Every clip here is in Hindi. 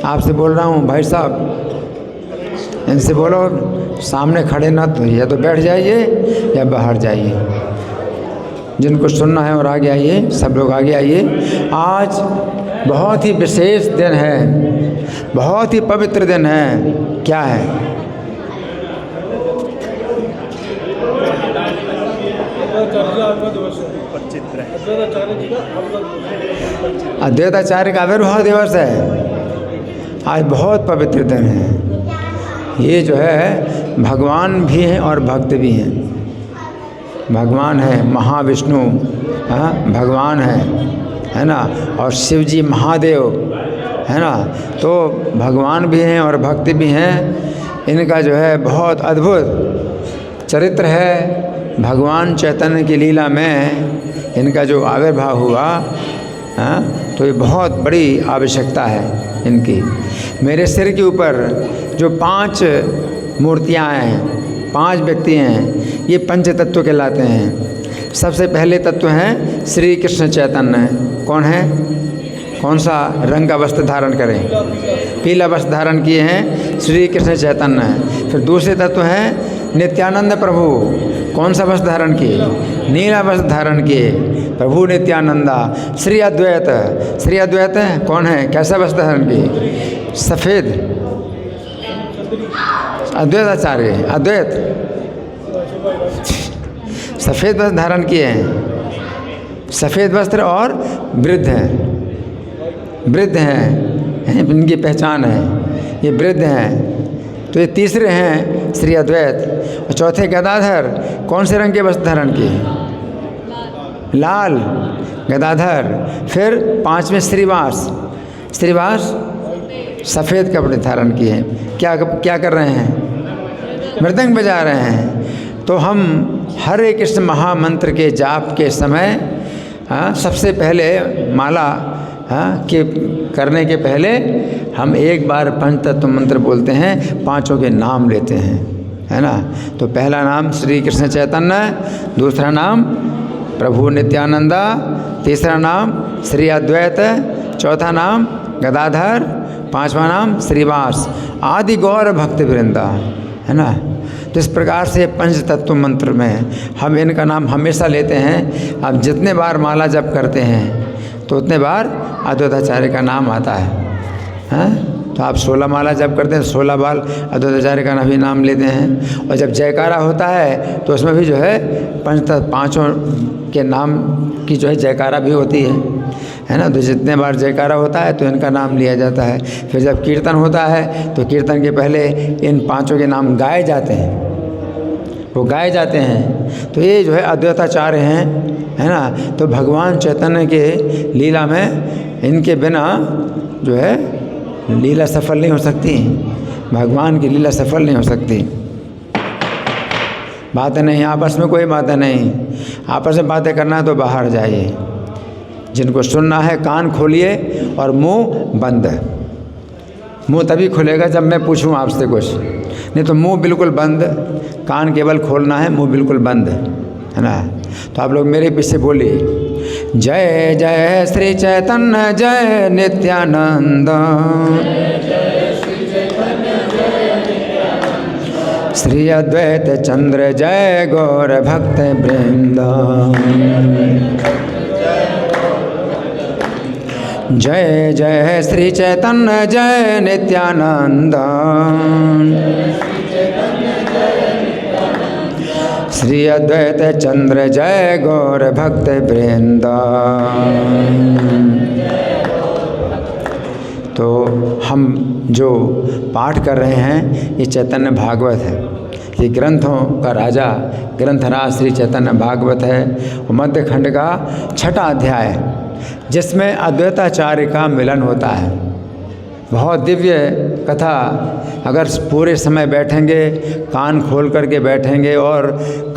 आपसे बोल रहा हूँ भाई साहब, इनसे बोलो सामने खड़े ना तो या तो बैठ जाइए या बाहर जाइए। जिनको सुनना है और आगे आइए, सब लोग आगे आइए। आज बहुत ही विशेष दिन है, बहुत ही पवित्र दिन है। क्या है? अद्वैताचार्य का आविर्भाव दिवस है। आज बहुत पवित्र दिन है। ये जो है भगवान भी हैं और भक्त भी हैं। भगवान है महाविष्णु, हाँ भगवान है ना, और शिव जी महादेव है ना। तो भगवान भी हैं और भक्त भी हैं। इनका जो है बहुत अद्भुत चरित्र है। भगवान चैतन्य की लीला में इनका जो आविर्भाव हुआ, हाँ, तो ये बहुत बड़ी आवश्यकता है इनकी। मेरे सिर के ऊपर जो 5 मूर्तियाँ हैं, 5 व्यक्ति हैं, ये पंच तत्व कहलाते हैं। सबसे पहले तत्व हैं श्री कृष्ण चैतन्य। कौन है? कौन सा रंग का वस्त्र धारण करें? पीला वस्त्र धारण किए हैं, श्री कृष्ण चैतन्य है। फिर दूसरे तत्व हैं नित्यानंद प्रभु। कौन सा वस्त्र धारण किए? नीला वस्त्र धारण किए, प्रभु नित्यानंदा। श्री अद्वैत, श्री अद्वैत कौन है? कैसा वस्त्र धारण किए? सफ़ेद। अद्वैताचार्य, अद्वैत सफ़ेद वस्त्र धारण किए हैं। सफ़ेद वस्त्र और वृद्ध हैं, वृद्ध हैं, इनकी पहचान है, ये वृद्ध हैं। तो ये तीसरे हैं श्री अद्वैत। और चौथे गदाधर। कौन से रंग के वस्त्र धारण किए? लाल गदाधर। फिर 5वें श्रीवास। श्रीवास सफ़ेद कपड़े धारण किए हैं। क्या कर रहे हैं? मृदंग बजा रहे हैं। तो हम हरे कृष्ण महामंत्र के जाप के समय सबसे पहले माला के करने के पहले हम एक बार पंचतत्व मंत्र बोलते हैं, 5 के नाम लेते हैं, है ना। तो पहला नाम श्री कृष्ण चैतन्य, दूसरा नाम प्रभु नित्यानंदा, तीसरा नाम श्री अद्वैत, चौथा नाम गदाधर, 5वां नाम श्रीवास आदि गौर भक्त वृंदा, है ना। तो इस प्रकार से पंच तत्व मंत्र में हम इनका नाम हमेशा लेते हैं। आप जितने बार माला जप करते हैं तो उतने बार अद्वैताचार्य का नाम आता है। तो आप 16 माला जप करते हैं, 16 बार अद्वैताचार्य का भी नाम लेते हैं। और जब जयकारा होता है तो उसमें भी जो है 5 के नाम की जो है जयकारा भी होती है ना। तो जितने बार जयकारा होता है तो इनका नाम लिया जाता है। फिर जब कीर्तन होता है तो कीर्तन के पहले इन 5 के नाम गाए जाते हैं, वो गाए जाते हैं। तो ये जो है अद्वैताचार्य हैं, है ना। तो भगवान चैतन्य के लीला में इनके बिना जो है लीला सफल नहीं हो सकती। भगवान की लीला सफल नहीं हो सकती। बातें नहीं, आपस में कोई बातें नहीं। आपस में बातें करना है तो बाहर जाइए। जिनको सुनना है कान खोलिए और मुंह बंद। मुंह तभी खुलेगा जब मैं पूछूं आपसे कुछ, नहीं तो मुंह बिल्कुल बंद। कान केवल खोलना है, मुंह बिल्कुल बंद, है ना। तो आप लोग मेरे पीछे बोलिए, जय जय श्री चैतन्य जय नित्यानंद, श्री अद्वैत चंद्र जय गौर भक्त वृंद, जय जय श्री चैतन्य जय नित्यानंद, श्री अद्वैत चंद्र जय गौर भक्त वृंद। तो हम जो पाठ कर रहे हैं ये चैतन्य भागवत है। ये ग्रंथों का राजा ग्रंथराज श्री चैतन्य भागवत है। और मध्य खंड का 6वां अध्याय जिसमें अद्वैताचार्य का मिलन होता है। बहुत दिव्य कथा। अगर पूरे समय बैठेंगे, कान खोल करके बैठेंगे और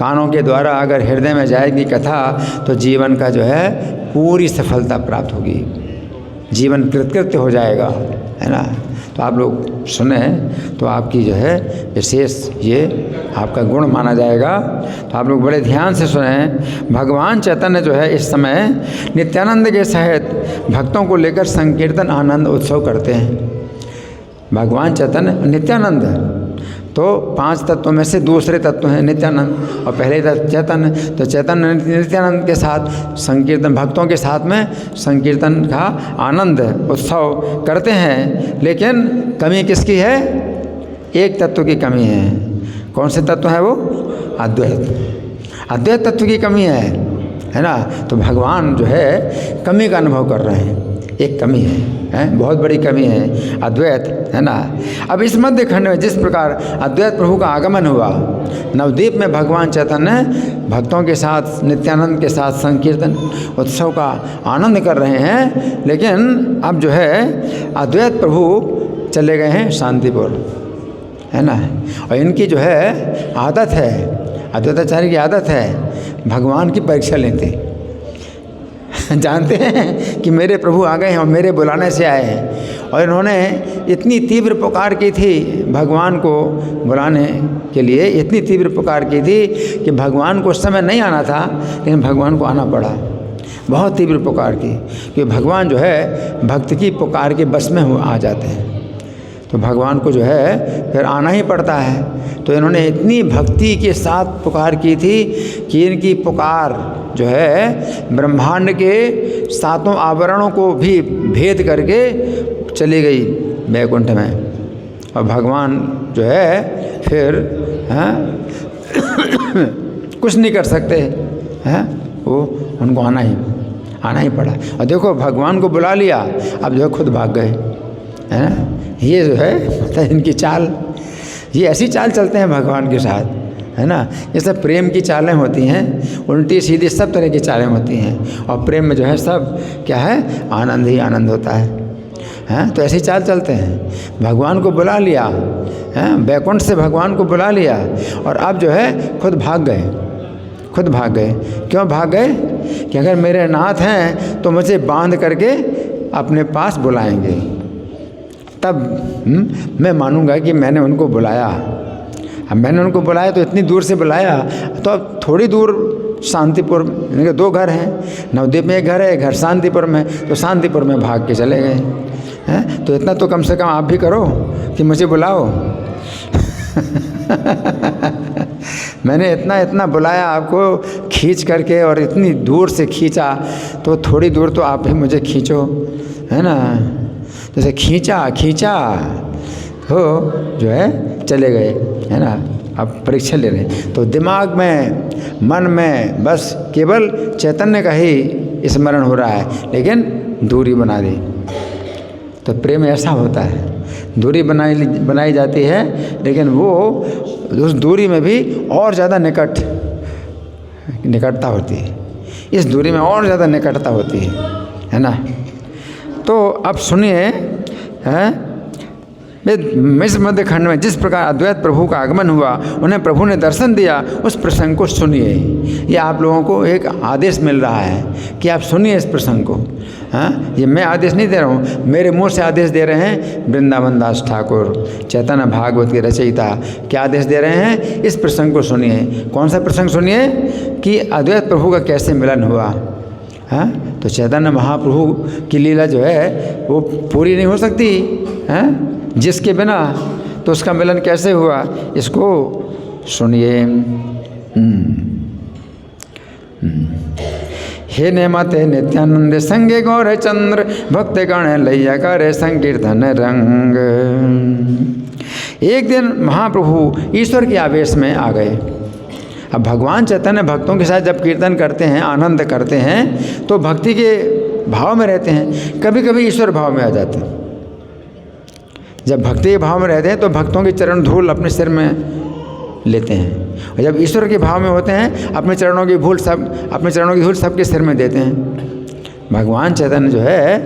कानों के द्वारा अगर हृदय में जाएगी कथा तो जीवन का जो है पूरी सफलता प्राप्त होगी, जीवन कृतकृत्य हो जाएगा, है ना। तो आप लोग सुने तो आपकी जो है विशेष ये आपका गुण माना जाएगा। तो आप लोग बड़े ध्यान से सुने। भगवान चैतन्य जो है इस समय नित्यानंद के सहित भक्तों को लेकर संकीर्तन आनंद उत्सव करते हैं। भगवान चैतन्य नित्यानंद है। तो 5 तत्वों में से दूसरे तत्व हैं नित्यानंद और पहले तत्व चैतन्य। तो चैतन्य नित्यानंद के साथ संकीर्तन, भक्तों के साथ में संकीर्तन का आनंद उत्सव करते हैं। लेकिन कमी किसकी है? एक तत्व की कमी है। कौन से तत्व है वो? अद्वैत। अद्वैत तत्व की कमी है ना। तो भगवान जो है कमी का अनुभव कर रहे हैं। एक कमी है, बहुत बड़ी कमी है अद्वैत, है ना। अब इस मध्य खंड में जिस प्रकार अद्वैत प्रभु का आगमन हुआ, नवद्वीप में भगवान चैतन्य भक्तों के साथ नित्यानंद के साथ संकीर्तन उत्सव का आनंद कर रहे हैं। लेकिन अब जो है अद्वैत प्रभु चले गए हैं शांतिपुर, है ना। और इनकी जो है आदत है, अद्वैताचार्य की आदत है भगवान की परीक्षा लेते। जानते हैं कि मेरे प्रभु आ गए हैं और मेरे बुलाने से आए हैं। और इन्होंने इतनी तीव्र पुकार की थी भगवान को बुलाने के लिए, इतनी तीव्र पुकार की थी कि भगवान को उस समय नहीं आना था, लेकिन भगवान को आना पड़ा। बहुत तीव्र पुकार की कि भगवान जो है भक्त की पुकार के बस में आ जाते हैं। तो भगवान को जो है फिर आना ही पड़ता है। तो इन्होंने इतनी भक्ति के साथ पुकार की थी कि इनकी पुकार जो है ब्रह्मांड के 7 आवरणों को भी भेद करके चली गई वैकुंठ में। और भगवान जो है फिर कुछ नहीं कर सकते हैं, वो उनको आना ही पड़ा। और देखो भगवान को बुला लिया, अब जो है खुद भाग गए, हैं। ये जो है मतलब इनकी चाल, ये ऐसी चाल चलते हैं भगवान के साथ, है ना। ये सब प्रेम की चालें होती हैं, उल्टी सीधी सब तरह की चालें होती हैं। और प्रेम में जो है सब क्या है, आनंद ही आनंद होता है। तो ऐसी चाल चलते हैं। भगवान को बुला लिया, हैं, वैकुंठ से भगवान को बुला लिया और अब जो है खुद भाग गए। क्यों भाग गए? कि अगर मेरे नाथ हैं तो मुझे बांध करके अपने पास बुलाएंगे, तब मैं मानूंगा कि मैंने उनको बुलाया। अब मैंने उनको बुलाया तो इतनी दूर से बुलाया, तो अब थोड़ी दूर शांतिपुर, इनके 2 घर हैं, नवद्वीप में एक घर है, एक घर शांतिपुर में। तो शांतिपुर में भाग के चले गए, हैं। तो इतना तो कम से कम आप भी करो कि मुझे बुलाओ। मैंने इतना बुलाया आपको खींच करके, और इतनी दूर से खींचा, तो थोड़ी दूर तो आप भी मुझे खींचो, है ना। जैसे खींचा हो जो है चले गए, है ना। अब परीक्षा ले रहे हैं। तो दिमाग में, मन में बस केवल चैतन्य का ही स्मरण हो रहा है, लेकिन दूरी बना दी। तो प्रेम ऐसा होता है, दूरी बनाई जाती है, लेकिन वो उस दूरी में भी और ज़्यादा निकटता होती है। इस दूरी में और ज़्यादा निकटता होती है ना। तो अब सुनिए, हैं, इस मध्य खंड में जिस प्रकार अद्वैत प्रभु का आगमन हुआ, उन्हें प्रभु ने दर्शन दिया, उस प्रसंग को सुनिए। ये आप लोगों को एक आदेश मिल रहा है कि आप सुनिए इस प्रसंग को। हाँ, ये मैं आदेश नहीं दे रहा हूँ, मेरे मुंह से आदेश दे रहे हैं वृंदावन दास ठाकुर, चैतन्य भागवत के रचयिता। क्या आदेश दे रहे हैं? इस प्रसंग को सुनिए। कौन सा प्रसंग सुनिए? कि अद्वैत प्रभु का कैसे मिलन हुआ। हाँ, तो चैतन्य महाप्रभु की लीला जो है वो पूरी नहीं हो सकती, हैं, जिसके बिना। तो उसका मिलन कैसे हुआ, इसको सुनिए। हे नेमते नित्यानंद संगे गौर चंद्र, भक्त गण लैया करे संकीर्तन रंग। एक दिन महाप्रभु ईश्वर के आवेश में आ गए। अब भगवान चैतन्य भक्तों के साथ जब कीर्तन करते हैं, आनंद करते हैं, तो भक्ति के भाव में रहते हैं। कभी कभी ईश्वर भाव में आ जाते हैं। जब भक्ति के भाव में रहते हैं तो भक्तों के चरण धूल अपने सिर में लेते हैं, और जब ईश्वर के भाव में होते हैं अपने चरणों की धूल सबके सिर में देते हैं। भगवान चैतन्य जो है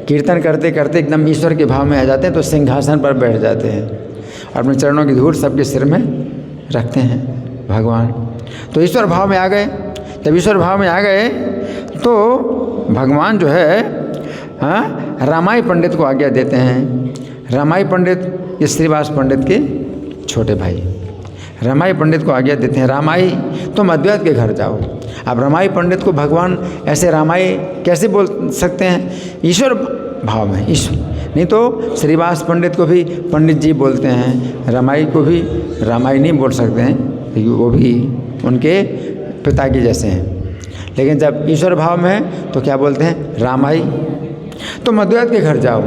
कीर्तन करते करते एकदम ईश्वर के भाव में आ जाते हैं, तो सिंहासन पर बैठ जाते हैं और अपने चरणों की धूल सबके सिर में रखते हैं भगवान। तो ईश्वर भाव में आ गए। जब ईश्वर भाव में आ गए तो भगवान जो है, हाँ, रामाई पंडित को आज्ञा देते हैं। रामाई पंडित ये श्रीवास पंडित के छोटे भाई, रामाई पंडित को आज्ञा देते हैं, रामाई तुम अद्वैत के घर जाओ। अब रामाई पंडित को भगवान ऐसे रामाई कैसे बोल सकते हैं? ईश्वर भाव में ईश्वर। नहीं तो श्रीवास पंडित को भी पंडित जी बोलते हैं, रमाई को भी रामाई नहीं बोल सकते हैं क्योंकि वो भी उनके पिता के जैसे हैं। लेकिन जब ईश्वर भाव में है तो क्या बोलते हैं, रामाई। तुम अद्वैत के घर जाओ,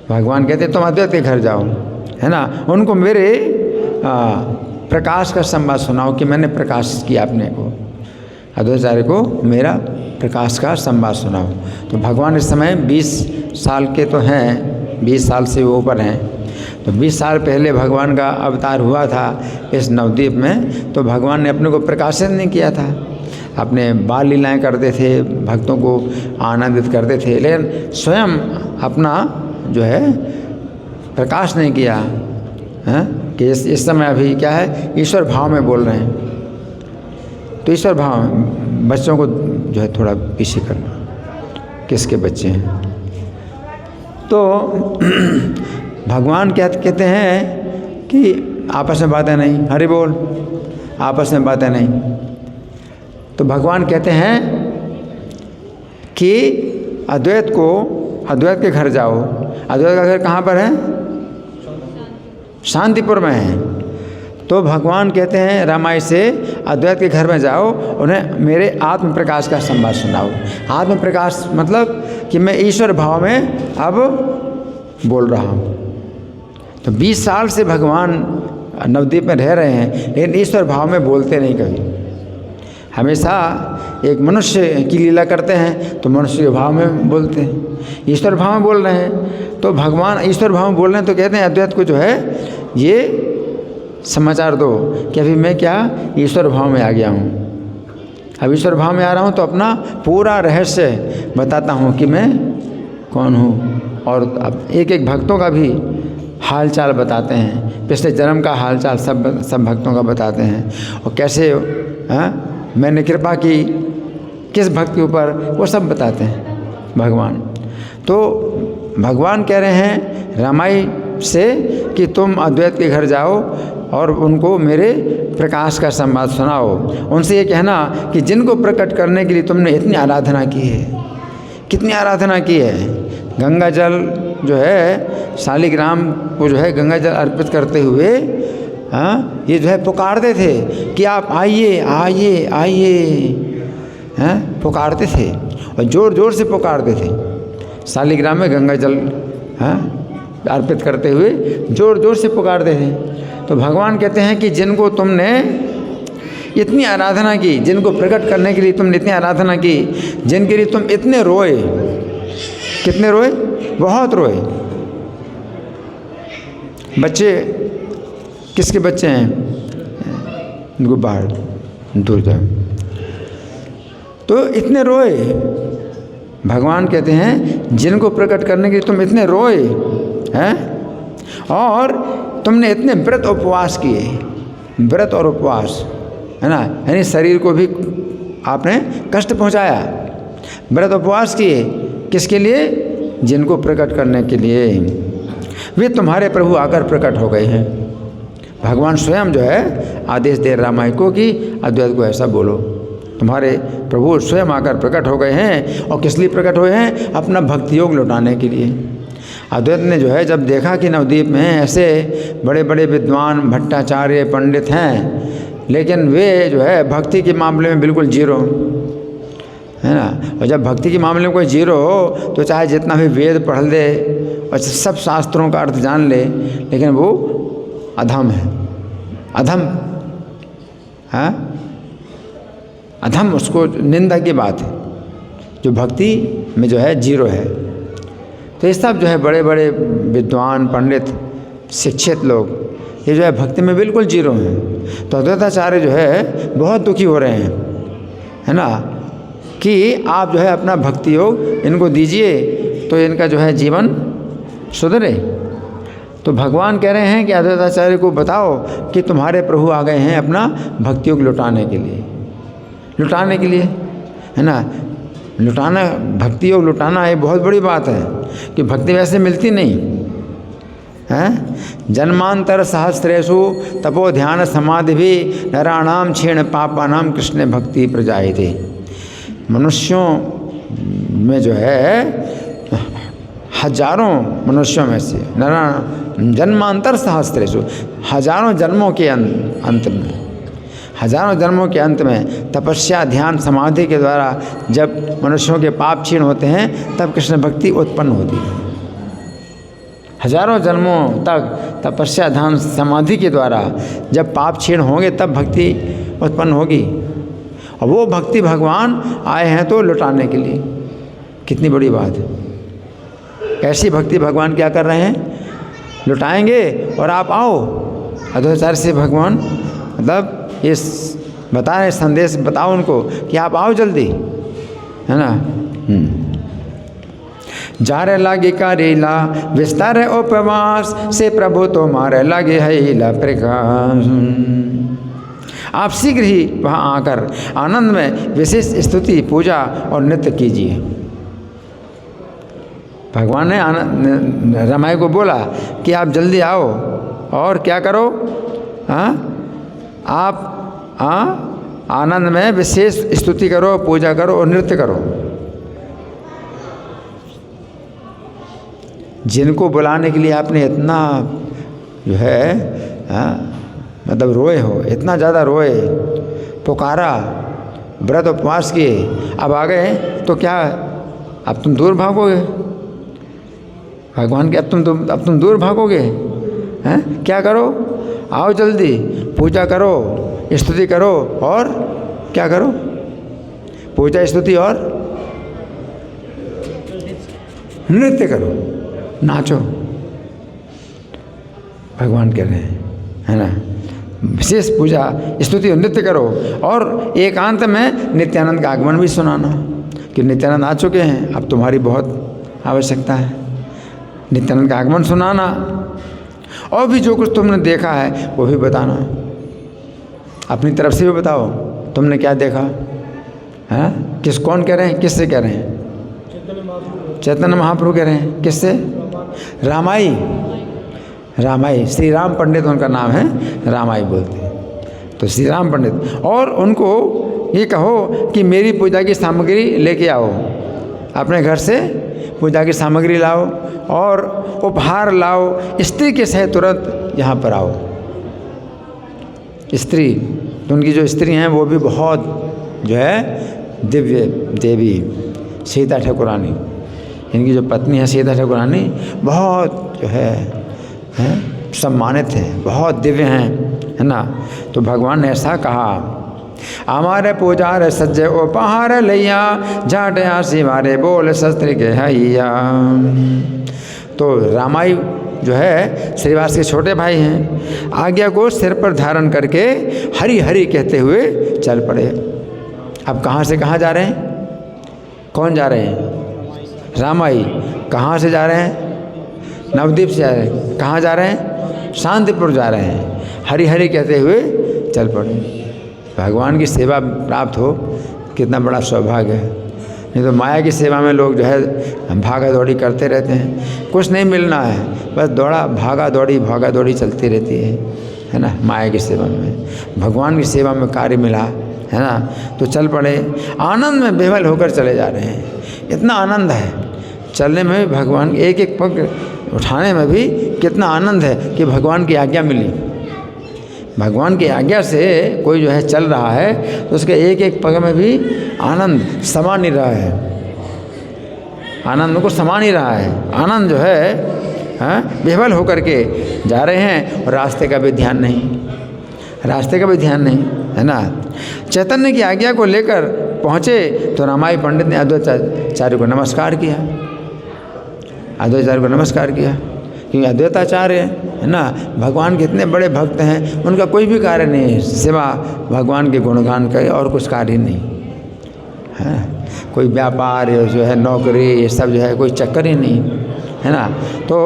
भगवान कहते हैं तुम अद्वैत के घर जाओ, है ना। उनको मेरे प्रकाश का संवाद सुनाओ कि मैंने प्रकाश किया अपने को, अद्वैताचार्य को मेरा प्रकाश का संवाद सुनाओ। तो भगवान इस समय 20 साल के तो हैं, 20 साल से वो ऊपर हैं। तो 20 साल पहले भगवान का अवतार हुआ था इस नवद्वीप में, तो भगवान ने अपने को प्रकाशित नहीं किया था। अपने बाल लीलाएँ करते थे, भक्तों को आनंदित करते थे, लेकिन स्वयं अपना जो है प्रकाश नहीं किया है कि इस समय अभी क्या है, ईश्वर भाव में बोल रहे हैं। तो ईश्वर भाव में बच्चों को जो है थोड़ा पीछे करना, किसके बच्चे हैं। तो भगवान क्या कहते हैं कि आपस में बातें नहीं, हरि बोल, आपस में बातें नहीं। तो भगवान कहते हैं कि अद्वैत के घर जाओ। अद्वैत का घर कहाँ पर है, शांतिपुर में है। तो भगवान कहते हैं रामाई से, अद्वैत के घर में जाओ, उन्हें मेरे आत्म प्रकाश का संवाद सुनाओ। आत्म प्रकाश मतलब कि मैं ईश्वर भाव में अब बोल रहा हूँ। तो 20 साल से भगवान नवद्वीप में रह रहे हैं, लेकिन ईश्वर भाव में बोलते नहीं कभी। हमेशा एक मनुष्य की लीला करते हैं तो मनुष्य के भाव में बोलते हैं, ईश्वर भाव में बोल रहे हैं। तो भगवान ईश्वर भाव में बोल रहे हैं तो कहते हैं अद्वैत को जो है ये समाचार दो कि अभी मैं क्या ईश्वर भाव में आ गया हूँ। अब ईश्वर भाव में आ रहा हूँ तो अपना पूरा रहस्य बताता हूँ कि मैं कौन हूँ। और अब एक एक भक्तों का भी हाल चाल बताते हैं, पिछले जन्म का हाल चाल सब भक्तों का बताते हैं, और कैसे मैंने कृपा की किस भक्त के ऊपर, वो सब बताते हैं भगवान। तो भगवान कह रहे हैं रामाई से कि तुम अद्वैत के घर जाओ और उनको मेरे प्रकाश का संवाद सुनाओ। उनसे ये कहना कि जिनको प्रकट करने के लिए तुमने इतनी आराधना की है, कितनी आराधना की है। गंगा जल जो है शालिग्राम को जो है गंगा जल अर्पित करते हुए ये जो है पुकारते थे कि आप आइए आइए आइए, पुकारते थे और ज़ोर ज़ोर से पुकारते थे। शालिग्राम में गंगा जल अर्पित करते हुए ज़ोर ज़ोर से पुकारते थे। तो भगवान कहते हैं कि जिनको तुमने इतनी आराधना की, जिनको प्रकट करने के लिए तुमने इतनी आराधना की, जिनके लिए तुम इतने रोए, कितने रोए, बहुत रोए। बच्चे, किसके बच्चे हैं, उनको बाहर दूर जाओ। तो इतने रोए, भगवान कहते हैं जिनको प्रकट करने के लिए तुम इतने रोए हैं, और तुमने इतने व्रत उपवास किए, व्रत और उपवास, है ना, यानी शरीर को भी आपने कष्ट पहुंचाया। व्रत उपवास किए किसके लिए, जिनको प्रकट करने के लिए। वे तुम्हारे प्रभु आकर प्रकट हो गए हैं। भगवान स्वयं जो है आदेश दे रामाई को कि अद्वैत को ऐसा बोलो, तुम्हारे प्रभु स्वयं आकर प्रकट हो गए हैं। और किस लिए प्रकट हुए हैं, अपना भक्ति योग लौटाने के लिए। अद्वैत ने जो है जब देखा कि नवद्वीप में ऐसे बड़े बड़े विद्वान भट्टाचार्य पंडित हैं, लेकिन वे जो है भक्ति के मामले में बिल्कुल जीरो, है ना। और जब भक्ति के मामले में कोई जीरो हो तो चाहे जितना भी वेद पढ़ ले और सब शास्त्रों का अर्थ जान ले, लेकिन वो अधम है, अधम है, अधम, उसको निंदा की बात है, जो भक्ति में जो है जीरो है। तो ये सब जो है बड़े बड़े विद्वान पंडित शिक्षित लोग, ये जो है भक्ति में बिल्कुल जीरो हैं। तो अद्वैताचार्य जो है बहुत दुखी हो रहे हैं, है ना, कि आप जो है अपना भक्ति योग इनको दीजिए तो इनका जो है जीवन सुधरे। तो भगवान कह रहे हैं कि अद्वैताचार्य को बताओ कि तुम्हारे प्रभु आ गए हैं अपना भक्ति योग लुटाने के लिए, लुटाने के लिए, है ना। लुटाना, भक्ति योग लुटाना ये बहुत बड़ी बात है कि भक्ति वैसे मिलती नहीं है। जन्मांतर सहस्रेषु तपो ध्यान समाधि भी नराणाम क्षीण पापानाम कृष्ण भक्ति प्रजायते। मनुष्यों में जो है हजारों मनुष्यों में से जन्मांतर सहस्त्रेषु, हजारों जन्मों के अंत में, हजारों जन्मों के अंत में तपस्या ध्यान समाधि के द्वारा जब मनुष्यों के पाप क्षीण होते हैं तब कृष्ण भक्ति उत्पन्न होती है। हजारों जन्मों तक तपस्या ध्यान समाधि के द्वारा जब पाप क्षीण होंगे तब भक्ति उत्पन्न होगी। और वो भक्ति भगवान आए हैं तो लुटाने के लिए। कितनी बड़ी बात है। ऐसी भक्ति भगवान क्या कर रहे हैं? लुटाएंगे और आप आओ। अद्वैताचार्य से भगवान मतलब ये बता रहे संदेश, बताओ उनको कि आप आओ जल्दी, है ना। जारे लागे करेला विस्तार उपवास से प्रभु तुम्हारे लगे हैला प्रकाश। आप शीघ्र ही वहाँ आकर आनंद में विशेष स्तुति पूजा और नृत्य कीजिए। भगवान ने रमाई को बोला कि आप जल्दी आओ और क्या करो, आप आनंद में विशेष स्तुति करो, पूजा करो और नृत्य करो। जिनको बुलाने के लिए आपने इतना जो है मतलब रोए हो, इतना ज़्यादा रोए, पुकारा, व्रत उपवास किए, अब आ गए तो क्या अब तुम दूर भागोगे भगवान के? अब तुम दूर भागोगे हैं? क्या करो, आओ जल्दी, पूजा करो, स्तुति करो और क्या करो? पूजा स्तुति और नृत्य करो, नाचो। भगवान कह रहे हैं, है ना, विशेष पूजा स्तुति और नृत्य करो। और एकांत में नित्यानंद का आगमन भी सुनाना कि नित्यानंद आ चुके हैं, अब तुम्हारी बहुत आवश्यकता है। नित्यानंद का आगमन सुनाना और भी जो कुछ तुमने देखा है वो भी बताना। अपनी तरफ से भी बताओ तुमने क्या देखा है। कौन कह रहे हैं, किससे कह रहे हैं? चैतन्य महाप्रभु कह रहे हैं। किससे? रामाई श्री राम पंडित उनका नाम है, रामाई बोलते हैं। तो श्री राम पंडित, और उनको ये कहो कि मेरी पूजा की सामग्री लेके आओ, अपने घर से पूजा की सामग्री लाओ और उपहार लाओ, स्त्री के सहित तुरंत यहाँ पर आओ। स्त्री, तो उनकी जो स्त्री हैं वो भी बहुत जो है दिव्य देवी सीता ठाकुरानी, इनकी जो पत्नी है सीता ठाकुरानी बहुत जो है सम्मानित हैं, बहुत दिव्य हैं, है ना। तो भगवान ने ऐसा कहा, हमारे पूजार सज्जे उपहार लैया जाट आसी मारे बोल शस्त्र के हैया। तो रामाई जो है श्रीवास के छोटे भाई हैं, आज्ञा को सिर पर धारण करके हरि हरि कहते हुए चल पड़े। अब कहाँ से कहाँ जा रहे हैं? कौन जा रहे हैं? रामाई। कहाँ से जा रहे हैं? नवद्वीप से जा रहे हैं। कहाँ जा रहे हैं? शांतिपुर जा रहे हैं। हरि हरि कहते हुए चल पड़े। भगवान की सेवा प्राप्त हो कितना बड़ा सौभाग्य है। नहीं तो माया की सेवा में लोग जो है भागा दौड़ी करते रहते हैं, कुछ नहीं मिलना है, बस भागा दौड़ी चलती रहती है ना। माया की सेवा में, भगवान की सेवा में कार्य मिला, है ना, तो चल पड़े। आनंद में बेवल होकर चले जा रहे हैं। इतना आनंद है चलने में भी, भगवान एक एक पग उठाने में भी कितना आनंद है कि भगवान की आज्ञा मिली। भगवान की आज्ञा से कोई जो है चल रहा है तो उसके एक एक पग में भी आनंद समा नहीं रहा है, आनंद को समा नहीं रहा है। आनंद जो है बेवल होकर के जा रहे हैं और रास्ते का भी ध्यान नहीं, है ना। चैतन्य की आज्ञा को लेकर पहुँचे तो रामाई पंडित ने अद्वैताचार्य को नमस्कार किया, क्योंकि अद्वैताचार्य है ना, भगवान के इतने बड़े भक्त हैं, उनका कोई भी कार्य नहीं है सिवा भगवान के गुणगान का, और कुछ कार्य नहीं है। कोई व्यापार जो है, नौकरी, ये सब जो है कोई चक्कर ही नहीं, है ना। तो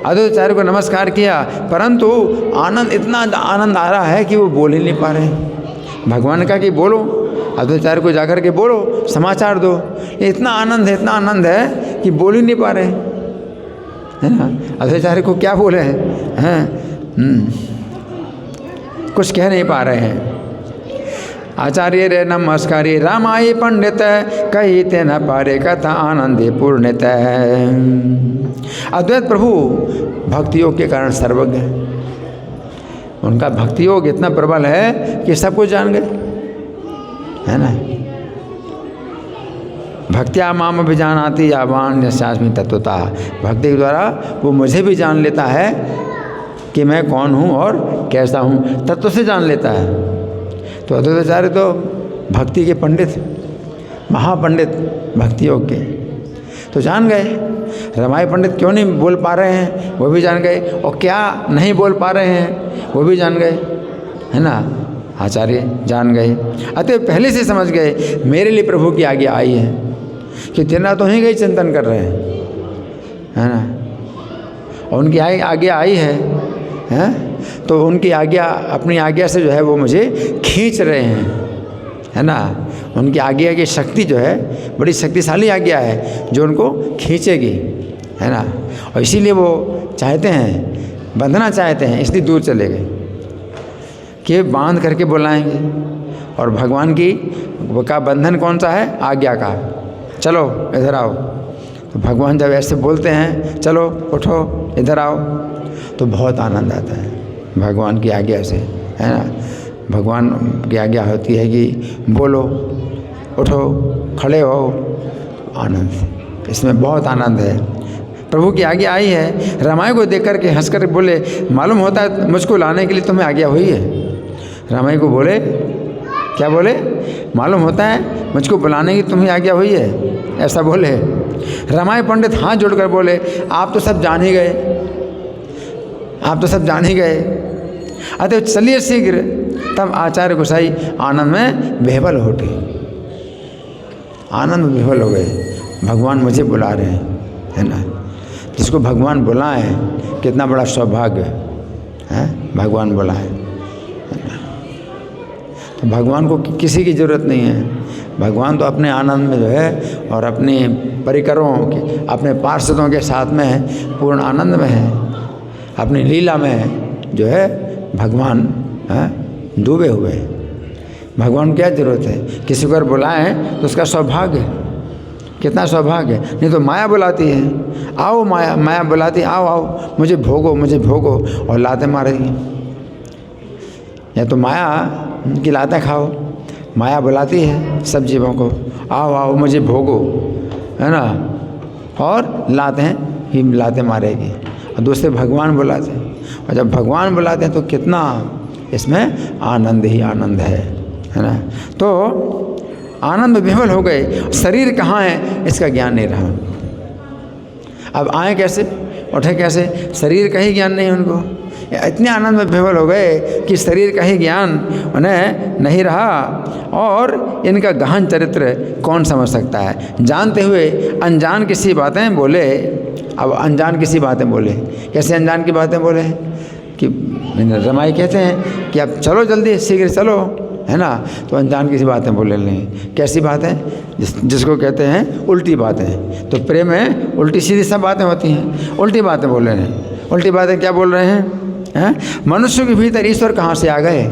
अद्वैताचार्य को नमस्कार किया, परंतु आनंद, इतना आनंद आ रहा है कि वो बोल ही नहीं पा रहे। भगवान ने कहा कि बोलो, अद्वैताचार्य को जाकर के बोलो, समाचार दो। इतना आनंद है कि बोल ही नहीं पा रहे, है ना। अद्वैताचार्य को क्या बोले हैं, कुछ कह नहीं पा रहे हैं। आचार्य रे नमस्कारी रामाई पंडित कही ते न पारे कथा आनंदे पूर्णित। अद्वैत प्रभु भक्ति योग के कारण सर्वज्ञ है। उनका भक्ति योग इतना प्रबल है कि सब कुछ जान गए, है ना। भक्त्या माम अभिजानाति यावान यस्यास्मि तत्वता। भक्ति के द्वारा वो मुझे भी जान लेता है कि मैं कौन हूँ और कैसा हूँ, तत्व से जान लेता है। तो अद्वैताचार्य तो भक्ति के पंडित, महापंडित भक्ति योग के, तो जान गए। रमाई पंडित क्यों नहीं बोल पा रहे हैं वो भी जान गए, और क्या नहीं बोल पा रहे हैं वो भी जान गए, है ना। आचार्य जान गए, अतः पहले से समझ गए मेरे लिए प्रभु की आज्ञा आई है कि तेना तो ही गई चिंतन कर रहे हैं, है ना। और उनकी आज्ञा आई है, तो उनकी आज्ञा, अपनी आज्ञा से जो है वो मुझे खींच रहे हैं, है ना। उनकी आज्ञा की शक्ति जो है बड़ी शक्तिशाली आज्ञा है जो उनको खींचेगी, है ना। और इसीलिए वो चाहते हैं, बंधना चाहते हैं, इसलिए दूर चले गए कि बांध करके बुलाएंगे। और भगवान की का बंधन कौन सा है? आज्ञा का। चलो इधर आओ। तो भगवान जब ऐसे बोलते हैं चलो उठो इधर आओ, तो बहुत आनंद आता है भगवान की आज्ञा से, है ना। भगवान की आज्ञा होती है कि बोलो, उठो, खड़े हो, आनंद, इसमें बहुत आनंद है। प्रभु की आज्ञा आई है। रामाय को देख कर के हंस कर बोले, मालूम होता है मुझको लाने के लिए तुम्हें आज्ञा हुई है। रामाय को बोले, क्या बोले? मालूम होता है मुझको बुलाने की तुम्हें आज्ञा हुई है, ऐसा बोले। रामाय पंडित हाथ जोड़कर बोले, आप तो सब जान ही गए, आप तो सब जान ही गए, अतः चलिए शीघ्र। तब आचार्य गोसाई आनंद में बेहबल हो उठे, आनंद में बेहबल हो गए। भगवान मुझे बुला रहे हैं, है ना। जिसको भगवान बुलाए कितना बड़ा सौभाग्य है, भगवान बुलाए, है ना। तो भगवान को किसी की ज़रूरत नहीं है। भगवान तो अपने आनंद में जो है और अपने परिकरों के, अपने पार्षदों के साथ में पूर्ण आनंद में है। अपनी लीला में जो है भगवान डूबे हुए हैं। भगवान को क्या ज़रूरत है? किसी को अगर बुलाएं तो उसका सौभाग्य है, कितना सौभाग्य है। नहीं तो माया बुलाती है, आओ माया, माया बुलाती है, आओ आओ मुझे भोगो, मुझे भोगो, और लाते मारेगी। या तो माया की लाते खाओ, माया बुलाती है सब जीवों को, आओ आओ मुझे भोगो, है ना, और लाते हैं ही लाते मारेगी। और दूसरे भगवान बुलाते हैं, और जब भगवान बुलाते हैं तो कितना इसमें आनंद ही आनंद है ना। तो आनंद में विह्वल हो गए। शरीर कहाँ है इसका ज्ञान नहीं रहा। अब आए कैसे, उठे कैसे, शरीर का ही ज्ञान नहीं उनको। इतने आनंद में विह्वल हो गए कि शरीर का ही ज्ञान उन्हें नहीं रहा। और इनका गहन चरित्र कौन समझ सकता है। जानते हुए अनजान किसी बातें बोले। अब अनजान किसी बातें बोले, कैसे अनजान की बातें बोले कि रमाई कहते हैं कि अब चलो जल्दी, शीघ्र चलो, है ना। तो अनजान किसी बातें बोले नहीं। कैसी बातें? जिसको कहते हैं उल्टी बातें। तो प्रेम में उल्टी सीधी सब बातें होती हैं, उल्टी बातें बोल रहे हैं। उल्टी बातें क्या बोल रहे हैं? मनुष्य के भीतर ईश्वर कहाँ से आ गए?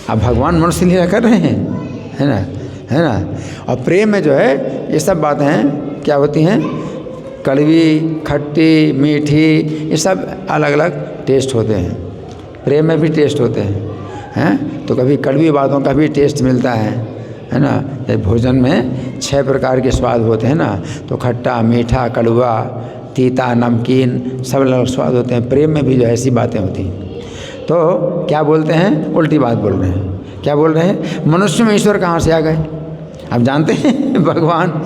अब भगवान मनुष्य लीला कर रहे हैं, है ना, है ना। और प्रेम में जो है ये सब बातें क्या होती हैं? कड़वी, खट्टी, मीठी, ये सब अलग अलग टेस्ट होते हैं। प्रेम में भी टेस्ट होते हैं, तो कभी कड़वी बातों का भी टेस्ट मिलता है ना। जब भोजन में 6 प्रकार के स्वाद होते हैं ना, तो खट्टा, मीठा, कड़वा, तीता, नमकीन, सब अलग स्वाद होते हैं। प्रेम में भी जो ऐसी बातें होती हैं। तो क्या बोलते हैं? उल्टी बात बोल रहे हैं। क्या बोल रहे हैं? मनुष्य में ईश्वर कहाँ से आ गए? आप जानते हैं भगवान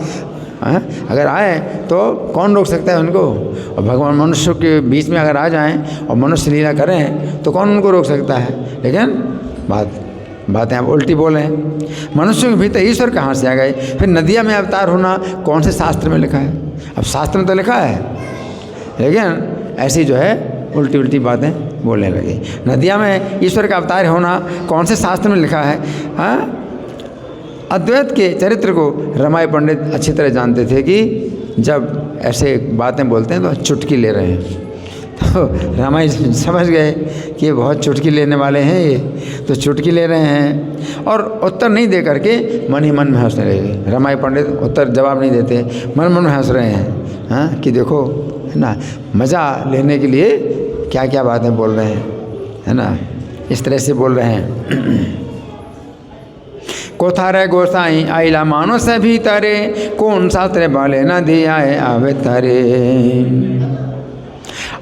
अगर आए तो कौन रोक सकता है उनको। और भगवान मनुष्य के बीच में अगर आ जाएं और मनुष्य लीला करें तो कौन उनको रोक सकता है। लेकिन बातें आप उल्टी बोले हैं। मनुष्य के भीतर ईश्वर कहाँ से आ गए? फिर नदिया में अवतार होना कौन से शास्त्र में लिखा है? अब शास्त्र में तो लिखा है, लेकिन ऐसी जो है उल्टी उल्टी बातें बोलने लगे। नदिया में ईश्वर का अवतार होना कौन से शास्त्र में लिखा है? हाँ, अद्वैत के चरित्र को रमाई पंडित अच्छी तरह जानते थे कि जब ऐसे बातें बोलते हैं तो चुटकी ले रहे हैं। तो रामाई समझ गए कि ये बहुत चुटकी लेने वाले हैं, ये तो चुटकी ले रहे हैं और उत्तर नहीं दे करके मन ही मन में हंसने लगे। रामाई पंडित उत्तर जवाब नहीं देते, मन मन में हंस रहे हैं। हाँ कि देखो है ना, मज़ा लेने के लिए क्या क्या बातें बोल रहे हैं, है ना, इस तरह से बोल रहे हैं। कोथारे गोसाई आइला मानो से भी तारे, कौन शास्त्र बाले न दिया आवे तारे।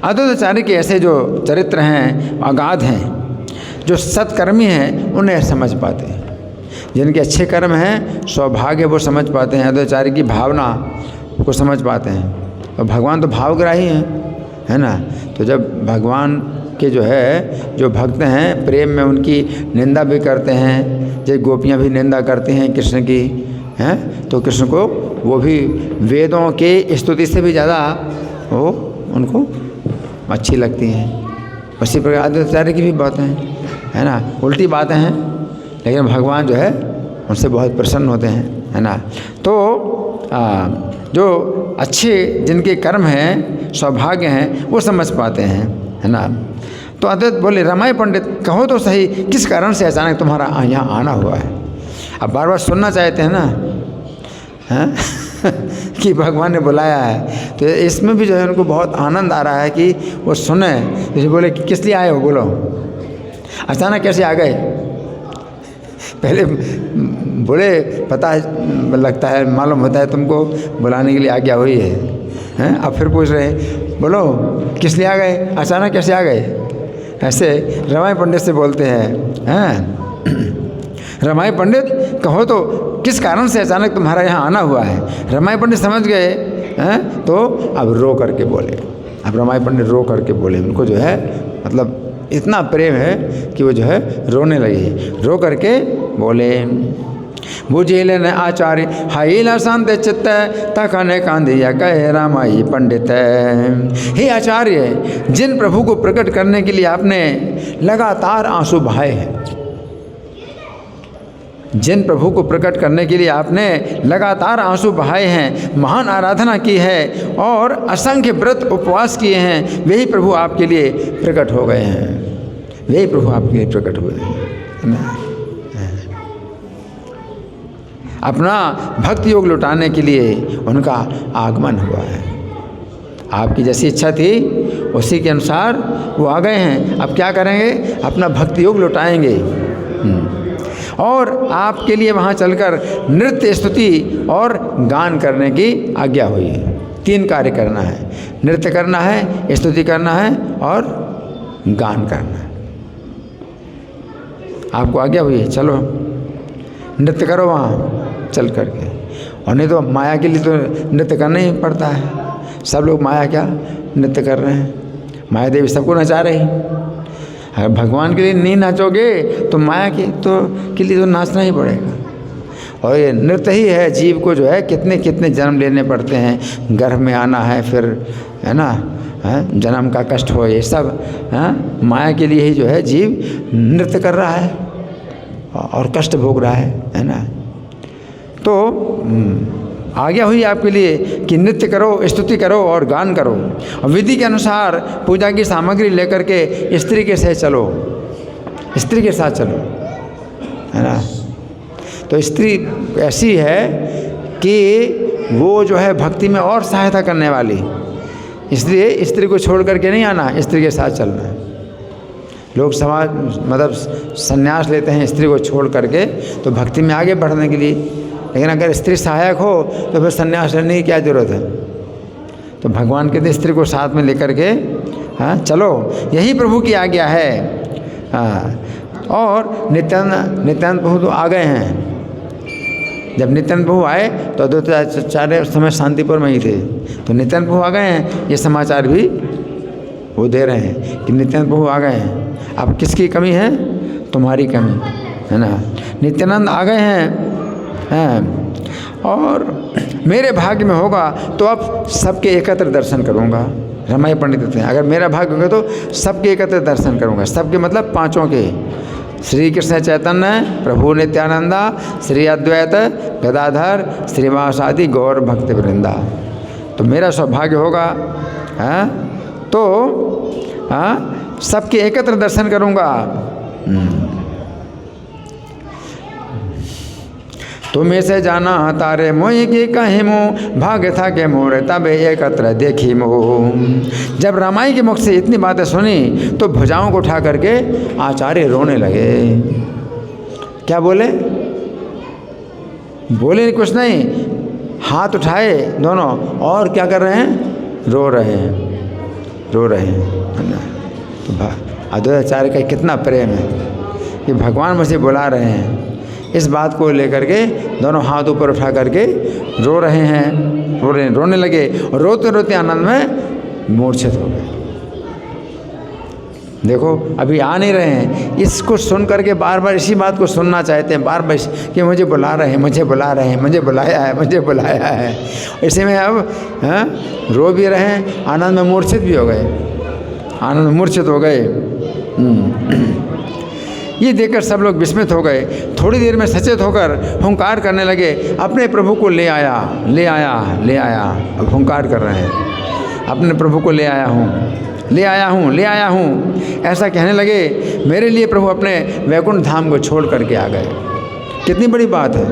अद्वैताचार्य के ऐसे जो चरित्र हैं, अगाध हैं, जो सत्कर्मी हैं, उन्हें समझ पाते हैं। जिनके अच्छे कर्म हैं, सौभाग्य, वो समझ पाते हैं, अद्वैताचार्य की भावना को समझ पाते हैं। और भगवान तो भावग्राही हैं, है ना। तो जब भगवान के जो भक्त हैं, प्रेम में उनकी निंदा भी करते हैं, जैसे गोपियाँ भी निंदा करती हैं कृष्ण की, हैं, तो कृष्ण को वो भी वेदों के स्तुति से भी ज़्यादा वो उनको अच्छी लगती हैं। उसी प्रकार अद्वैताचार्य की भी बातें हैं, है ना, उल्टी बातें हैं, लेकिन भगवान जो है उनसे बहुत प्रसन्न होते हैं, है ना। तो जो अच्छे जिनके कर्म हैं, सौभाग्य हैं, वो समझ पाते हैं, है ना। तो अद्वैत बोले, रामाई पंडित कहो तो सही, किस कारण से अचानक तुम्हारा यहाँ आना हुआ है। अब बार बार सुनना चाहते हैं ना, हैं कि भगवान ने बुलाया है, तो इसमें भी जो है उनको बहुत आनंद आ रहा है कि वो सुने। जैसे बोले कि किस लिए आए हो, बोलो, अचानक कैसे आ गए। पहले बोले पता है, लगता है, मालूम होता है तुमको बुलाने के लिए आज्ञा हुई है, हैं, अब फिर पूछ रहे हैं, बोलो किस लिए आ गए, अचानक कैसे आ गए। ऐसे रामाई पंडित से बोलते हैं, रामाई पंडित कहो तो किस कारण से अचानक तुम्हारा यहाँ आना हुआ है। रामाई पंडित समझ गए, हैं, तो अब रो करके बोले। अब रामाई पंडित रो करके बोले, उनको जो है मतलब इतना प्रेम है कि वो जो है रोने लगे। रो करके बोले, बुझेल न आचार्य हाइला शांत चित्त तखने कांदिया कहे रामाई पंडित। हे आचार्य, जिन प्रभु को प्रकट करने के लिए आपने लगातार आंसू बहाए हैं, जिन प्रभु को प्रकट करने के लिए आपने लगातार आंसू बहाए हैं, महान आराधना की है और असंख्य व्रत उपवास किए हैं, वही प्रभु आपके लिए प्रकट हो गए हैं, वही प्रभु आपके लिए प्रकट हुए हैं। अपना भक्ति योग लुटाने के लिए उनका आगमन हुआ है। आपकी जैसी इच्छा थी उसी के अनुसार वो आ गए हैं। अब क्या करेंगे, अपना भक्ति योग लुटाएंगे। और आपके लिए वहाँ चलकर नृत्य, स्तुति और गान करने की आज्ञा हुई है। 3 कार्य करना है, नृत्य करना है, स्तुति करना है और गान करना है। आपको आज्ञा हुई है, चलो नृत्य करो वहाँ चल करके। और नहीं तो माया के लिए तो नृत्य करना ही पड़ता है। सब लोग माया क्या नृत्य कर रहे हैं, माया देवी सबको नचा रही। अगर भगवान के लिए नहीं नाचोगे तो माया के लिए तो नाचना ही पड़ेगा। और ये नृत्य ही है, जीव को जो है कितने कितने जन्म लेने पड़ते हैं, गर्भ में आना है, फिर है ना, जन्म का कष्ट हो, ये सब माया के लिए ही जो है जीव नृत्य कर रहा है और कष्ट भोग रहा है ना। तो आज्ञा हुई आपके लिए कि नृत्य करो, स्तुति करो और गान करो। और विधि के अनुसार पूजा की सामग्री लेकर के स्त्री के साथ चलो, स्त्री के साथ चलो, है ना। तो स्त्री ऐसी है कि वो जो है भक्ति में और सहायता करने वाली, इसलिए स्त्री को छोड़ करके नहीं आना, स्त्री के साथ चलना है। लोग समाज मतलब संन्यास लेते हैं स्त्री को छोड़ करके तो भक्ति में आगे बढ़ने के लिए, लेकिन अगर स्त्री सहायक हो तो फिर संन्यास लेने की क्या ज़रूरत है। तो भगवान कहते स्त्री को साथ में लेकर के चलो, यही प्रभु की आज्ञा है। और नित्यानंद प्रभु तो आ गए हैं। जब नित्यानंद प्रभु आए तो अद्वैताचार्य उस समय शांतिपुर में ही थे, तो नित्यानंद प्रभु आ गए हैं, ये समाचार भी वो दे रहे हैं कि नित्यानंद प्रभु आ गए हैं। अब किसकी कमी है, तुम्हारी कमी है ना। नित्यानंद आ गए हैं, और मेरे भाग्य में होगा तो अब सबके एकत्र दर्शन करूँगा। रामाई पंडित कहते हैं अगर मेरा भाग्य होगा तो सबके एकत्र दर्शन करूँगा। सबके मतलब 5 के, श्री कृष्ण चैतन्य प्रभु नित्यानंदा, श्री अद्वैत गदाधर श्रीवास आदि गौर भक्त वृंदा। तो मेरा सौभाग्य होगा तो सबके एकत्र दर्शन करूँगा। तुम ऐसे जाना तारे मोहि की कहीं मुँह भाग्य था के मोर तब एकत्र देखी मोह। जब रामाई के मुख से इतनी बातें सुनी तो भुजाओं को उठा करके आचार्य रोने लगे। क्या बोले? बोले कुछ नहीं, हाथ उठाए दोनों और क्या कर रहे हैं? रो रहे हैं, रो रहे हैं ना। तो अद्वैताचार्य का कितना प्रेम है कि भगवान मुझे बुला रहे हैं। इस बात को लेकर के दोनों हाथ ऊपर उठा करके रो रहे हैं, रोने लगे और रोते रोते आनंद में मूर्छित हो गए। देखो अभी आ नहीं रहे हैं, इसको सुन करके बार बार इसी बात को सुनना चाहते हैं, बार बार कि मुझे बुला रहे हैं, मुझे बुला रहे हैं, मुझे बुलाया है, मुझे बुलाया है। इसी में अब रो भी रहे हैं, आनंद में मूर्छित भी हो गए, आनंद में मूर्छित हो गए। ये देखकर सब लोग विस्मित हो गए। थोड़ी देर में सचेत होकर हुंकार करने लगे, अपने प्रभु को ले आया, ले आया, ले आया। अब हुंकार कर रहे हैं, अपने प्रभु को ले आया हूँ, ले आया हूँ, ले आया हूँ, ऐसा कहने लगे। मेरे लिए प्रभु अपने वैकुंठ धाम को छोड़ करके आ गए। कितनी बड़ी बात है।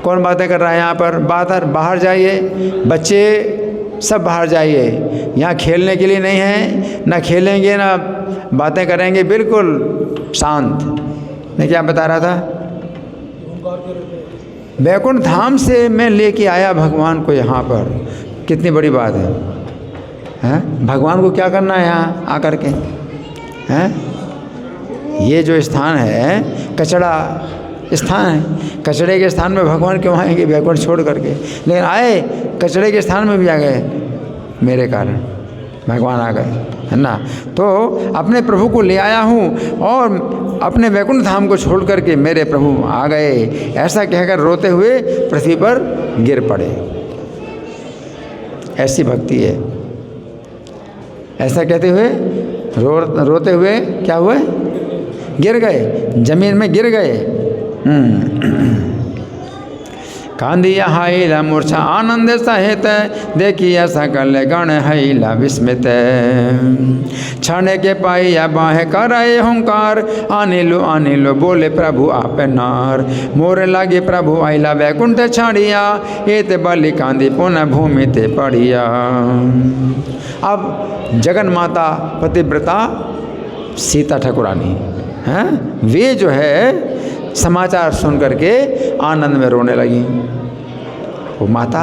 कौन बातें कर रहा है यहाँ पर? बाहर जाइए, बच्चे सब बाहर जाइए, यहाँ खेलने के लिए नहीं है, ना खेलेंगे ना बातें करेंगे, बिल्कुल शांत। मैं क्या बता रहा था? वैकुंठ धाम से मैं लेके आया भगवान को यहाँ पर। कितनी बड़ी बात है, हैं? भगवान को क्या करना है यहाँ आकर के? हैं? ये जो स्थान है कचड़ा स्थान है, कचड़े के स्थान में भगवान क्यों आएंगे वैकुंठ छोड़ करके? लेकिन आए, कचड़े के स्थान में भी आ गए, मेरे कारण भगवान आ गए, है ना। तो अपने प्रभु को ले आया हूँ और अपने वैकुंठ धाम को छोड़ करके मेरे प्रभु आ गए, ऐसा कहकर रोते हुए पृथ्वी पर गिर पड़े। ऐसी भक्ति है। ऐसा कहते हुए रोते हुए क्या हुए? गिर गए, जमीन में गिर गए। कांदिया हाइला मूर्छा आनंद सहित देखिया सकल गण हैला विस्मित। छाने के पाइया बाहे कराए हुंकार आनिलो बोले प्रभु आप नार। मोर लागे प्रभु आइला वैकुंठ छाड़िया एत बलि कांदी पुनः भूमि ते पड़िया। अब जगन माता पतिव्रता सीता ठाकुरानी हैं, वे जो है समाचार सुन करके आनंद में रोने लगी। वो माता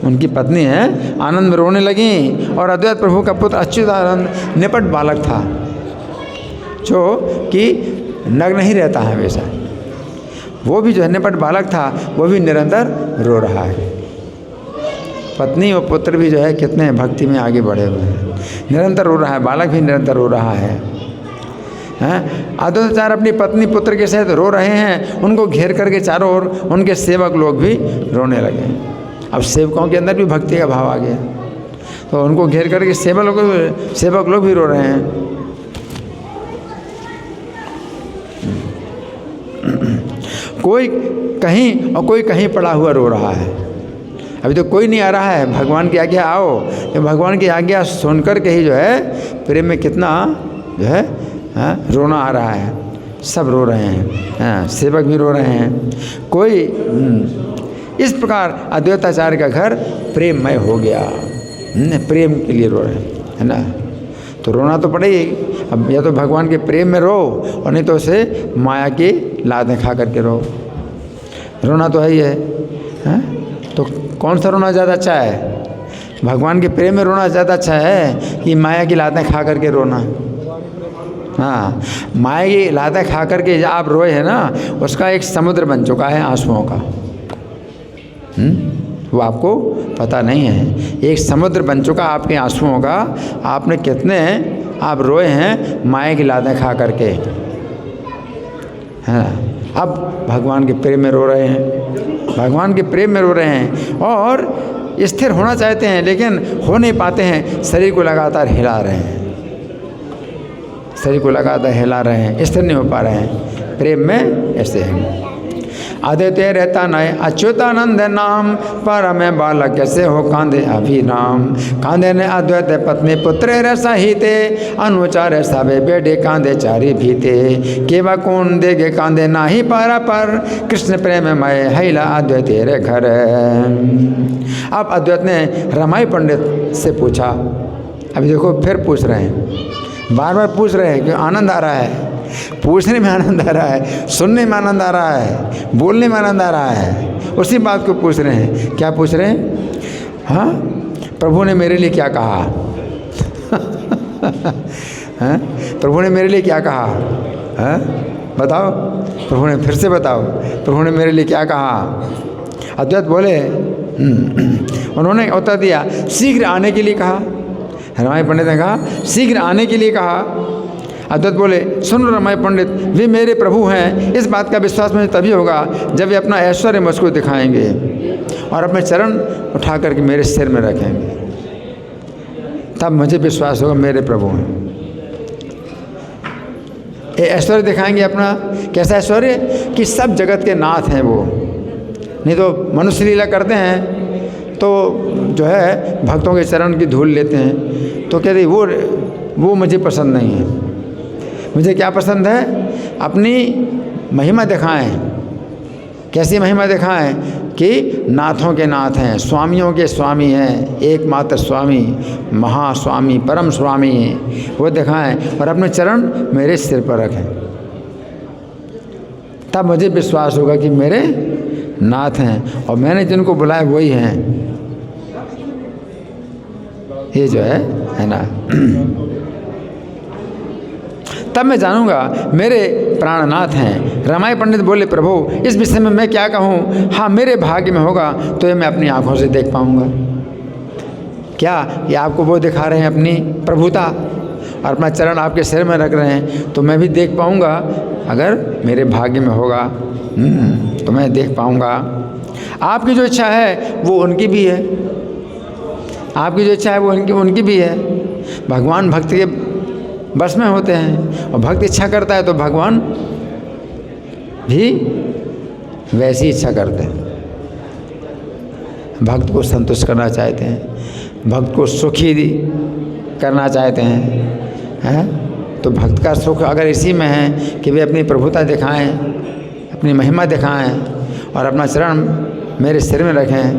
उनकी पत्नी है, आनंद में रोने लगी। और अद्वैत प्रभु का पुत्र अच्युतानंद निपट बालक था, जो कि नग्न नहीं रहता है हमेशा, वो भी जो है निपट बालक था, वो भी निरंतर रो रहा है। पत्नी और पुत्र भी जो है कितने भक्ति में आगे बढ़े हुए हैं, निरंतर रो रहा है, बालक भी निरंतर रो रहा है। अद्वैताचार्य अपनी पत्नी पुत्र के साथ रो रहे हैं, उनको घेर करके चारों ओर उनके सेवक लोग भी रोने लगे। अब सेवकों के अंदर भी भक्ति का भाव आ गया, तो उनको घेर करके सेवक लोग भी रो रहे हैं। कोई कहीं और कोई कहीं पड़ा हुआ रो रहा है। अभी तो कोई नहीं आ रहा है, भगवान की आज्ञा आओ। तो भगवान की आज्ञा सुनकर के ही जो है प्रेम में कितना जो है रोना आ रहा है। सब रो रहे हैं, सेवक भी रो रहे हैं। कोई इस प्रकार अद्वैताचार्य का घर प्रेममय हो गया, प्रेम के लिए रो रहे हैं, है ना। तो रोना तो पड़ेगी। अब या तो भगवान के प्रेम में रो और नहीं तो उसे माया की लातें खा करके रो। रोना तो है ही है। तो कौन सा रोना ज़्यादा अच्छा है? भगवान के प्रेम में रोना ज़्यादा अच्छा है कि माया की लातें खा करके रोना? हाँ, माया की लातें खा करके जब आप रोए हैं ना, उसका एक समुद्र बन चुका है आंसुओं का। वो आपको पता नहीं है, एक समुद्र बन चुका आपके आंसुओं का। आपने कितने आप रोए हैं माया की लातें खा करके, है। अब भगवान के प्रेम में रो रहे हैं, भगवान के प्रेम में रो रहे हैं और स्थिर होना चाहते हैं, लेकिन हो नहीं पाते हैं। शरीर को लगातार हिला रहे हैं, शरीर को लगातार हिला रहे हैं, स्थिर नहीं हो पा रहे हैं। प्रेम में ऐसे हैं। आदित्य रहता नय अच्युतानंद नाम, पर में बालक कैसे हो कांधे अभिराम। कांधे ने अद्वैत पत्नी पुत्र रे सहिते, अनुचार सबे बेडे कांधे चारी भीते। केवा कौन देगे कांधे नाही पारा पर, कृष्ण प्रेम मय हैला अद्वैत रे घर। अब अद्वैत ने रमाई पंडित से पूछा। अभी देखो फिर पूछ रहे हैं, बार बार पूछ रहे हैं कि आनंद आ रहा है, पूछने में आनंद आ रहा है, सुनने में आनंद आ रहा है, बोलने में आनंद आ रहा है। उसी बात को पूछ रहे हैं। क्या पूछ रहे हैं? हाँ, प्रभु ने मेरे लिए क्या कहा? हाँ, प्रभु ने मेरे लिए क्या कहा? हाँ, बताओ, प्रभु ने, फिर से बताओ, प्रभु ने मेरे लिए क्या कहा? अद्वैत बोले, उन्होंने उत्तर दिया, शीघ्र आने के लिए कहा। रमाई पंडित ने कहा, शीघ्र आने के लिए कहा। अद्वैत बोले, सुन रमाई पंडित, वे मेरे प्रभु हैं। इस बात का विश्वास मुझे तभी होगा जब वे अपना ऐश्वर्य मुझको दिखाएंगे और अपने चरण उठा करके मेरे सिर में रखेंगे, तब मुझे विश्वास होगा मेरे प्रभु हैं। ये ऐश्वर्य दिखाएंगे अपना। कैसा ऐश्वर्य? कि सब जगत के नाथ हैं वो। नहीं तो मनुष्य लीला करते हैं तो जो है भक्तों के चरण की धूल लेते हैं, तो कहते वो मुझे पसंद नहीं है। मुझे क्या पसंद है? अपनी महिमा दिखाएं। कैसी महिमा दिखाएं? कि नाथों के नाथ हैं, स्वामियों के स्वामी हैं, एकमात्र स्वामी, महास्वामी, परम स्वामी वो दिखाएं और अपने चरण मेरे सिर पर रखें, तब मुझे विश्वास होगा कि मेरे नाथ हैं और मैंने जिनको बुलाया वही हैं। ये जो है ना, तब मैं जानूंगा मेरे प्राणनाथ हैं। रमाई पंडित बोले, प्रभु इस विषय में मैं क्या कहूँ? हाँ, मेरे भाग्य में होगा तो ये मैं अपनी आंखों से देख पाऊंगा। क्या ये आपको वो दिखा रहे हैं अपनी प्रभुता और अपना चरण आपके सिर में रख रहे हैं, तो मैं भी देख पाऊंगा। अगर मेरे भाग्य में होगा तो मैं देख पाऊंगा। आपकी जो इच्छा है वो उनकी भी है, आपकी जो इच्छा है वो उनकी भी है। भगवान भक्त के बस में होते हैं और भक्त इच्छा करता है तो भगवान भी वैसी इच्छा करते हैं। भक्त को संतुष्ट करना चाहते हैं, भक्त को सुखी करना चाहते हैं, तो भक्त का सुख अगर इसी में है कि वे अपनी प्रभुता दिखाएं, अपनी महिमा दिखाएं और अपना चरण मेरे सिर में रखें,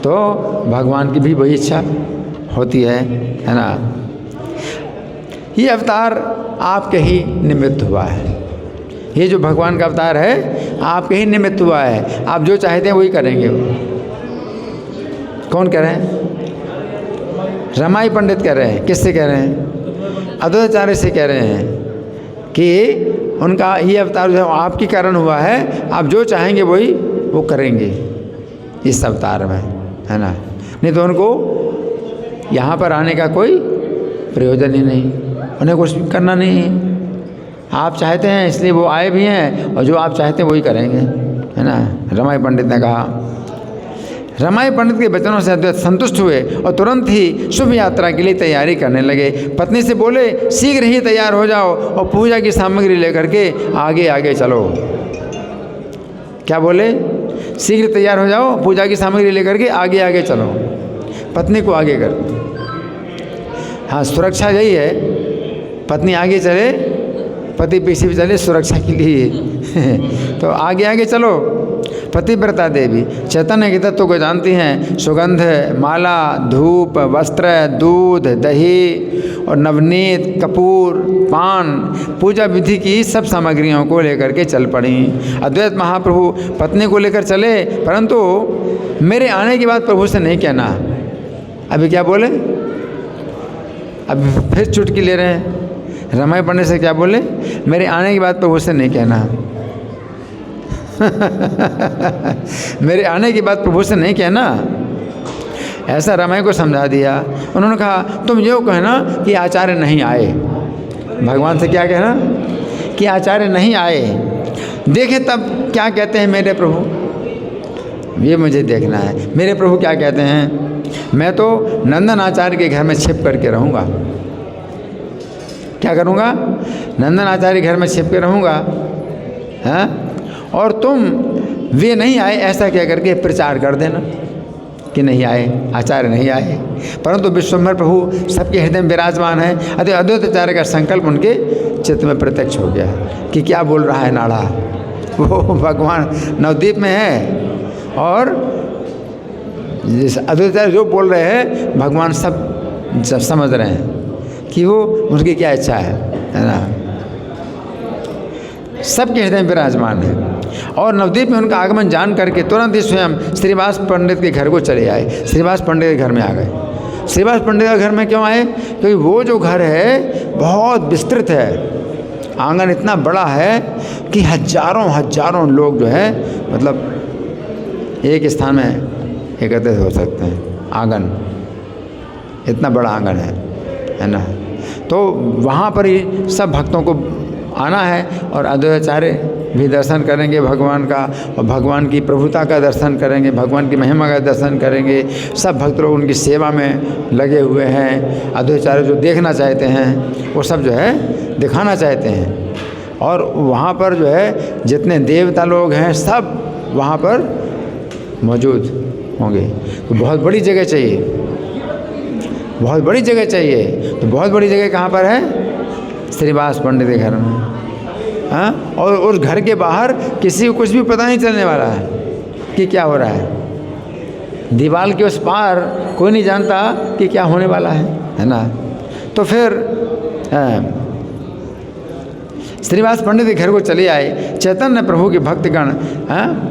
तो भगवान की भी वही इच्छा होती है ना। ये अवतार आपके ही निमित्त हुआ है। ये जो भगवान का अवतार है आपके ही निमित्त हुआ है। आप जो चाहते हैं वही करेंगे। कौन कह रहे हैं? रमाई पंडित कह रहे हैं। किससे कह रहे हैं? अद्वैताचार्य से कह रहे हैं कि उनका ये अवतार जो है आपके कारण हुआ है, आप जो चाहेंगे वही वो करेंगे इस अवतार में, है ना। नहीं तो उनको यहाँ पर आने का कोई प्रयोजन ही नहीं, उन्हें कुछ करना नहीं है। आप चाहते हैं इसलिए वो आए भी हैं और जो आप चाहते हैं वही करेंगे, है ना। रमाई पंडित ने कहा। रमाई पंडित के वचनों से अद्वैत संतुष्ट हुए और तुरंत ही शुभ यात्रा के लिए तैयारी करने लगे। पत्नी से बोले, शीघ्र ही तैयार हो जाओ और पूजा की सामग्री लेकर के आगे आगे चलो। क्या बोले? शीघ्र तैयार हो जाओ, पूजा की सामग्री लेकर के आगे आगे चलो। पत्नी को आगे कर। हाँ, सुरक्षा यही है, पत्नी आगे चले, पति पीछे भी चले सुरक्षा के लिए। तो आगे आगे चलो। पतिव्रता देवी चैतन्य के तत्व को जानती हैं। सुगंध, माला, धूप, वस्त्र, दूध, दही और नवनीत, कपूर, पान, पूजा विधि की सब सामग्रियों को लेकर के चल पड़ी। अद्वैत महाप्रभु पत्नी को लेकर चले, परंतु मेरे आने के बाद प्रभु से नहीं कहना। अभी क्या बोले? अभी फिर चुटकी ले रहे हैं। रमाई पंडित से क्या बोले? मेरे आने के बाद प्रभु से नहीं कहना। मेरे आने के बाद प्रभु से नहीं कहना, ऐसा रमाई को समझा दिया। उन्होंने कहा, तुम यो कहना कि आचार्य नहीं आए। भगवान से क्या कहना? कि आचार्य नहीं आए। देखे तब क्या कहते हैं मेरे प्रभु, ये मुझे देखना है। मेरे प्रभु क्या कहते हैं? मैं तो नंदन आचार्य के घर में छिप करके रहूँगा। क्या करूँगा? नंदन आचार्य के घर में छिप के रहूँगा, हैं? और तुम वे नहीं आए ऐसा कह करके प्रचार कर देना कि नहीं आए, आचार्य नहीं आए। परंतु विश्वम्भर प्रभु सबके हृदय में विराजमान है। अतः अद्वैत आचार्य का संकल्प उनके चित्त में प्रत्यक्ष हो गया कि क्या बोल रहा है नाड़ा, वो भगवान नवद्वीप में है और जिस अद्वैत आचार्य जो बोल रहे हैं भगवान सब समझ रहे हैं कि वो उनकी क्या इच्छा है ना। सबके हृदय में विराजमान है। और नवद्वीप में उनका आगमन जान करके तुरंत ही स्वयं श्रीवास पंडित के घर को चले आए। श्रीवास पंडित के घर में आ गए। श्रीवास पंडित के घर में क्यों आए? क्योंकि वो जो घर है बहुत विस्तृत है, आंगन इतना बड़ा है कि हजारों लोग जो है मतलब एक स्थान में एकत्रित हो सकते हैं। आंगन इतना बड़ा आंगन है ना। तो वहाँ पर ही सब भक्तों को आना है और अद्वैताचार्य भी दर्शन करेंगे भगवान का, और भगवान की प्रभुता का दर्शन करेंगे, भगवान की महिमा का दर्शन करेंगे। सब भक्त लोग उनकी सेवा में लगे हुए हैं। अद्वैताचार्य जो देखना चाहते हैं वो सब जो है दिखाना चाहते हैं। और वहाँ पर जो है जितने देवता लोग हैं सब वहाँ पर मौजूद होंगे। तो बहुत बड़ी जगह चाहिए, बहुत बड़ी जगह चाहिए। तो बहुत बड़ी जगह कहाँ पर है? श्रीवास पंडित के घर में। हाँ, और उस घर के बाहर किसी को कुछ भी पता नहीं चलने वाला है कि क्या हो रहा है। दीवार के उस पार कोई नहीं जानता कि क्या होने वाला है ना। तो फिर श्रीवास पंडित के घर को चले आए। चैतन्य प्रभु के भक्तगण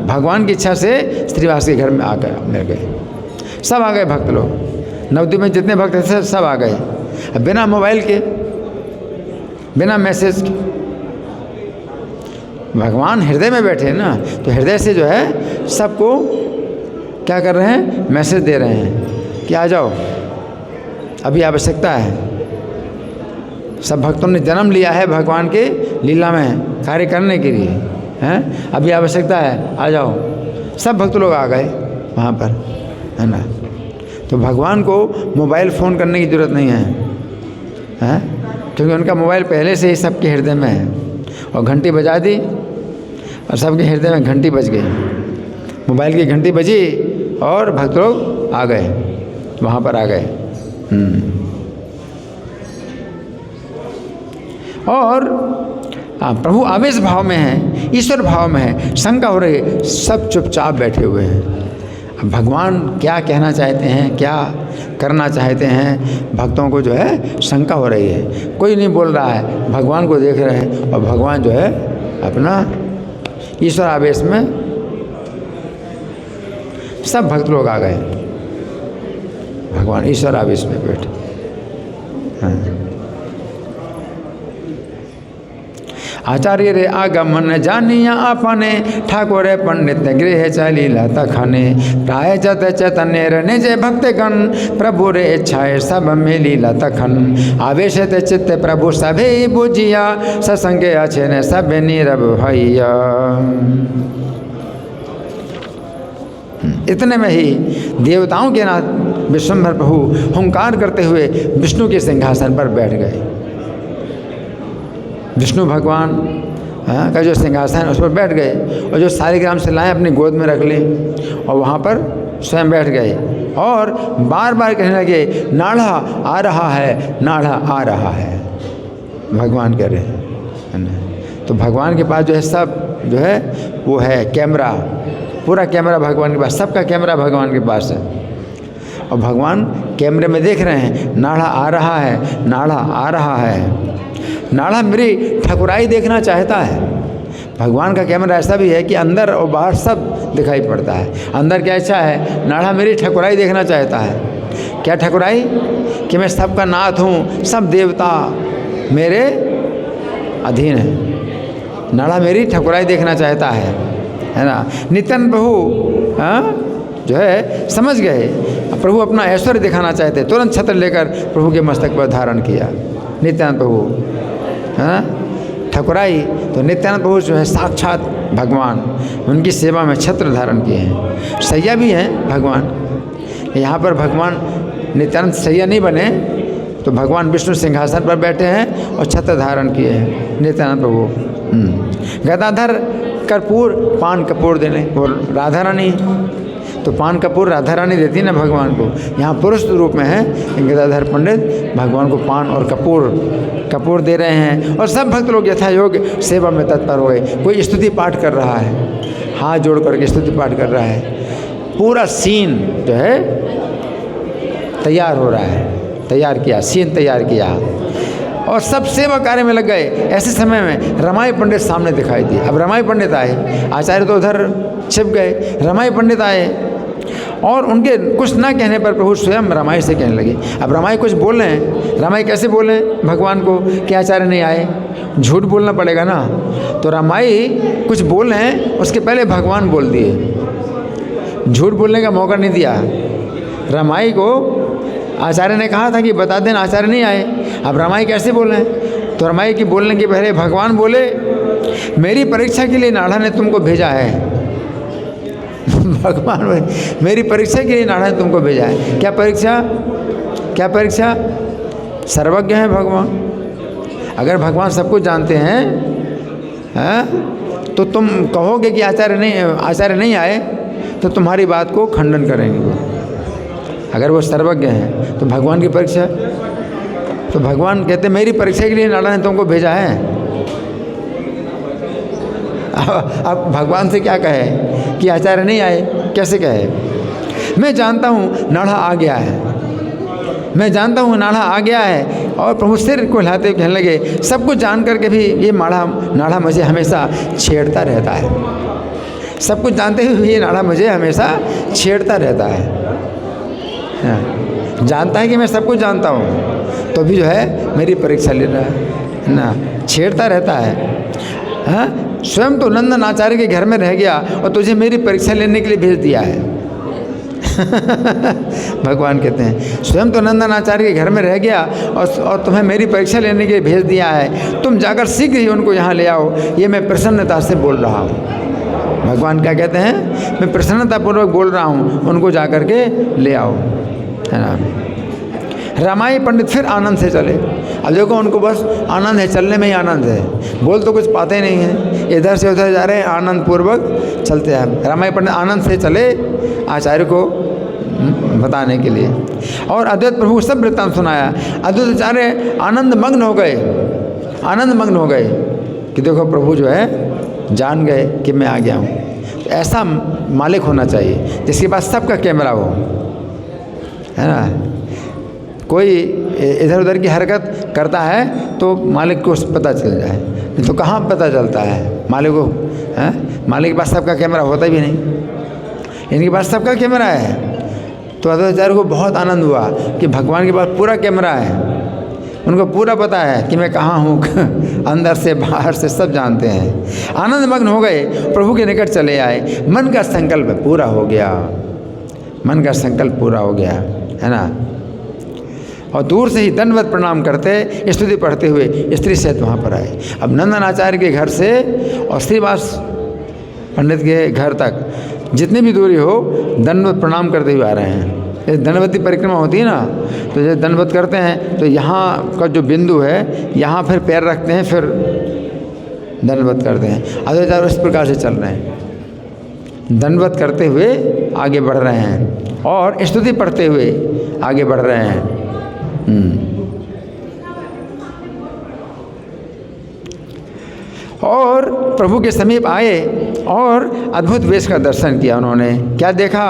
भगवान की इच्छा से श्रीवास के घर में आ गए, मिल गए। सब आ गए भक्त लोग। नवद्वीप में जितने भक्त थे सब आ गए। बिना मोबाइल के, बिना मैसेज के, भगवान हृदय में बैठे हैं ना, तो हृदय से जो है सबको क्या कर रहे हैं? मैसेज दे रहे हैं कि आ जाओ, अभी आवश्यकता है। सब भक्तों ने जन्म लिया है भगवान के लीला में कार्य करने के लिए, हैं? अभी आवश्यकता है, आ जाओ। सब भक्त लोग आ गए वहाँ पर, है ना। तो भगवान को मोबाइल फ़ोन करने की ज़रूरत नहीं है, हैं? क्योंकि उनका मोबाइल पहले से ही सबके हृदय में है। और घंटी बजा दी और सबके हृदय में घंटी बज गई, मोबाइल की घंटी बजी और भक्त लोग आ गए, वहाँ पर आ गए। और प्रभु आवेश भाव में है, ईश्वर भाव में है, शंका हो रही है, सब चुपचाप बैठे हुए हैं। अब भगवान क्या कहना चाहते हैं, क्या करना चाहते हैं, भक्तों को जो है शंका हो रही है। कोई नहीं बोल रहा है, भगवान को देख रहे हैं और भगवान जो है अपना ईश्वर आवेश में सब भक्त लोग आ गए। भगवान ईश्वर आवेश में बैठे। हाँ। आचार्य रे आगमन जानिया अपने, ठाकुर पंडित गृह चलीला तखने। प्राय जत चैतन्य रने जे भक्तगण, प्रभु रे इच्छाए सब में लीला तखन। आवेशित चित्त प्रभु सभे बुझिया, ससंगे अच्छे ने सब नीरव भैया। इतने में ही देवताओं के नाथ विश्वम्भर प्रभु हुंकार करते हुए विष्णु के सिंहासन पर बैठ गए। विष्णु भगवान का जो सिंहासन उस पर बैठ गए और जो शालिग्राम से लाए अपनी गोद में रख ली और वहाँ पर स्वयं बैठ गए और बार बार कहने लगे, नाड़ा आ रहा है, नाड़ा आ रहा है। भगवान कह रहे हैं। तो भगवान के पास जो है सब जो है वो है कैमरा, पूरा कैमरा भगवान के पास, सबका कैमरा भगवान के पास है। और भगवान कैमरे में देख रहे हैं, नाड़ा आ रहा है, नाड़ा आ रहा है। नाड़ा मेरी ठकुराई देखना चाहता है। भगवान का कैमरा ऐसा भी है कि अंदर और बाहर सब दिखाई पड़ता है। अंदर क्या इच्छा है? नाड़ा मेरी ठकुराई देखना चाहता है। क्या ठकुराई? कि मैं सबका नाथ हूँ, सब देवता मेरे अधीन है। नाड़ा मेरी ठकुराई देखना चाहता है ना। नित्यानंद प्रभु जो है समझ गए, प्रभु अपना ऐश्वर्य दिखाना चाहते, तुरंत छत्र लेकर प्रभु के मस्तक पर धारण किया नित्यानंद प्रभु। ठकुराई तो नित्यानंद प्रभु जो है साक्षात भगवान, उनकी सेवा में छत्र धारण किए हैं। सैया भी हैं भगवान। यहाँ पर भगवान नित्यानंद सैया नहीं बने तो भगवान विष्णु सिंहासन पर बैठे हैं और छत्र धारण किए हैं नित्यानंद प्रभु। गदाधर कर्पूर पान कपूर देने, वो राधा रानी, तो पान कपूर राधा रानी देती है ना भगवान को। यहाँ पुरुष रूप में है गदाधर पंडित भगवान को पान और कपूर दे रहे हैं। और सब भक्त लोग यथा योग्य सेवा में तत्पर हो गए। कोई स्तुति पाठ कर रहा है, हाथ जोड़ करके स्तुति पाठ कर रहा है। पूरा सीन जो है तैयार हो रहा है, तैयार किया, सीन तैयार किया और सब सेवा कार्य में लग गए। ऐसे समय में रमाई पंडित सामने दिखाई दिए। अब रमाई पंडित आए, आचार्य तो उधर छिप गए, रमाई पंडित आए और उनके कुछ ना कहने पर प्रभु स्वयं रमाई से कहने लगे। अब रमाई कुछ बोल रहे हैं, रमाई कैसे बोले भगवान को कि आचार्य नहीं आए, झूठ बोलना पड़ेगा ना। तो रमाई कुछ बोल रहे हैं, उसके पहले भगवान बोल दिए, झूठ बोलने का मौका नहीं दिया। रमाई को आचार्य ने कहा था कि बता देना आचार्य नहीं आए, अब रमाई कैसे बोल रहे हैं। तो रमाई की बोलने के पहले भगवान बोले, मेरी परीक्षा के लिए नाड़ा ने तुमको भेजा है। भगवान मेरी परीक्षा के लिए नाड़ा ने तुमको भेजा है। क्या परीक्षा, क्या परीक्षा? सर्वज्ञ है भगवान। अगर भगवान सब कुछ जानते हैं तो तुम कहोगे कि आचार्य नहीं आए तो तुम्हारी बात को खंडन करेंगे वो। अगर वो सर्वज्ञ हैं तो भगवान की परीक्षा, तो भगवान कहते मेरी परीक्षा के लिए नाड़ा ने तुमको भेजा है। अब भगवान से क्या कहे कि आचार्य नहीं आए, कैसे कहे? मैं जानता हूँ नाड़ा आ गया है, मैं जानता हूँ नाड़ा आ गया है। और प्रभु सिर को हिलाते हुए कहने लगे, सब कुछ जान करके भी ये नाड़ा मुझे हमेशा छेड़ता रहता है। सब कुछ जानते हुए ये नाड़ा मुझे हमेशा छेड़ता रहता है। जानता है कि मैं सब कुछ जानता हूँ तो भी जो है मेरी परीक्षा ले रहा है ना, छेड़ता रहता है। स्वयं तो नंदन आचार्य के घर में रह गया और तुझे मेरी परीक्षा लेने के लिए भेज दिया है। भगवान कहते हैं स्वयं तो नंदन आचार्य के घर में रह गया और तुम्हें मेरी परीक्षा लेने के लिए भेज दिया है। तुम जाकर शीघ्र ही उनको यहाँ ले आओ, ये मैं प्रसन्नता से बोल रहा हूँ। भगवान क्या कहते हैं, मैं प्रसन्नतापूर्वक बोल रहा हूँ, उनको जा कर के ले आओ, है ना। रमाई पंडित फिर आनंद से चले। अब देखो उनको बस आनंद है, चलने में ही आनंद है, बोल तो कुछ पाते नहीं हैं, इधर से उधर जा रहे हैं, आनंद पूर्वक चलते हैं। रमाई पंडित आनंद से चले आचार्य को बताने के लिए और अद्वैत प्रभु सब वृत्तांत सुनाया। अद्वैत आचार्य आनंद मग्न हो गए कि देखो प्रभु जो है जान गए कि मैं आ गया हूँ। तो ऐसा मालिक होना चाहिए जिसके पास सबका कैमरा हो, है ना। कोई इधर उधर की हरकत करता है तो मालिक को पता चल जाए, नहीं तो कहाँ पता चलता है मालिक को, है। मालिक के पास सबका कैमरा होता भी नहीं, इनके पास सबका कैमरा है। तो अद्वैताचार्य को बहुत आनंद हुआ कि भगवान के पास पूरा कैमरा है, उनको पूरा पता है कि मैं कहाँ हूँ, अंदर से बाहर से सब जानते हैं। आनंद मग्न हो गए, प्रभु के निकट चले आए। मन का संकल्प पूरा हो गया, मन का संकल्प पूरा हो गया, है ना। और दूर से ही दंडवत प्रणाम करते, स्तुति पढ़ते हुए स्त्री सहित वहाँ पर आए। अब नंदन आचार्य के घर से और श्रीवास पंडित के घर तक जितनी भी दूरी हो, दंडवत प्रणाम करते हुए आ रहे हैं। ये दंडवती परिक्रमा होती है ना, तो जब दंडवत करते हैं तो यहाँ का जो बिंदु है, यहाँ फिर पैर रखते हैं, फिर दंडवत करते हैं। अद्वैताचार्य इस प्रकार से चल रहे हैं, दंडवत करते हुए आगे बढ़ रहे हैं और स्तुति पढ़ते हुए आगे बढ़ रहे हैं। और प्रभु के समीप आए और अद्भुत वेश का दर्शन किया उन्होंने। क्या देखा?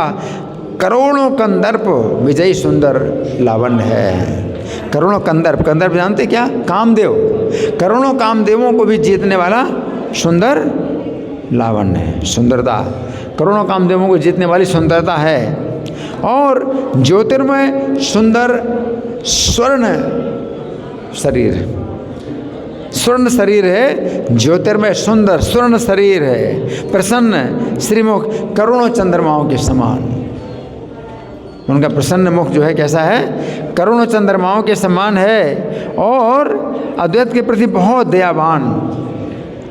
करोड़ों कंदर्प विजयी सुंदर लावण्य है। करोड़ों कंदर्प, कंदर्प जानते क्या? कामदेव। करोड़ों कामदेवों को भी जीतने वाला सुंदर लावण्य है, सुंदरता। करोड़ों कामदेवों को जीतने वाली सुंदरता है। और ज्योतिर्मय सुंदर स्वर्ण शरीर, स्वर्ण शरीर है, ज्योतिर्मय सुंदर स्वर्ण शरीर है, प्रसन्न श्रीमुख करोड़ों चंद्रमाओं के समान। उनका प्रसन्न मुख जो है कैसा है? करोड़ों चंद्रमाओं के समान है। और अद्वैत के प्रति बहुत दयावान।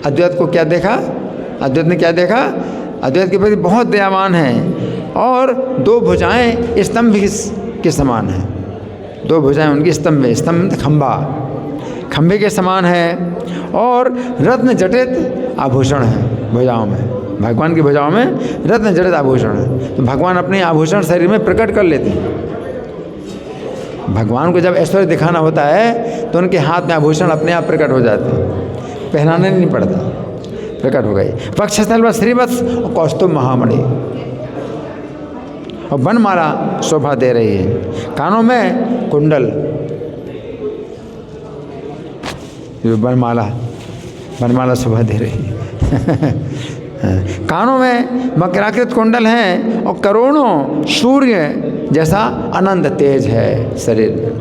अद्वैत को क्या देखा? अद्वैत ने क्या देखा? अद्वैत के प्रति बहुत दयावान है। और दो भुजाएं स्तंभ के समान हैं, दो भुजाएं उनकी स्तंभ में, स्तंभ खंभा, खंभे के समान है। और रत्न जटित आभूषण है, भुजाओं में, भगवान की भुजाओं में रत्न जड़ित आभूषण है। तो भगवान अपने आभूषण शरीर में प्रकट कर लेते हैं। भगवान को जब ऐश्वर्य दिखाना होता है तो उनके हाथ में आभूषण अपने आप प्रकट हो जाते हैं, पहनाने नहीं पड़ता, प्रकट हो गए। वक्षस्थल व श्रीवत्स और कौस्तुभ महामणि और वनमाला शोभा दे रही है। कानों में कुंडल, वनमाला शोभा दे रही है। कानों में मकराकृत कुंडल हैं और करोड़ों सूर्य जैसा अनंत तेज है शरीर में,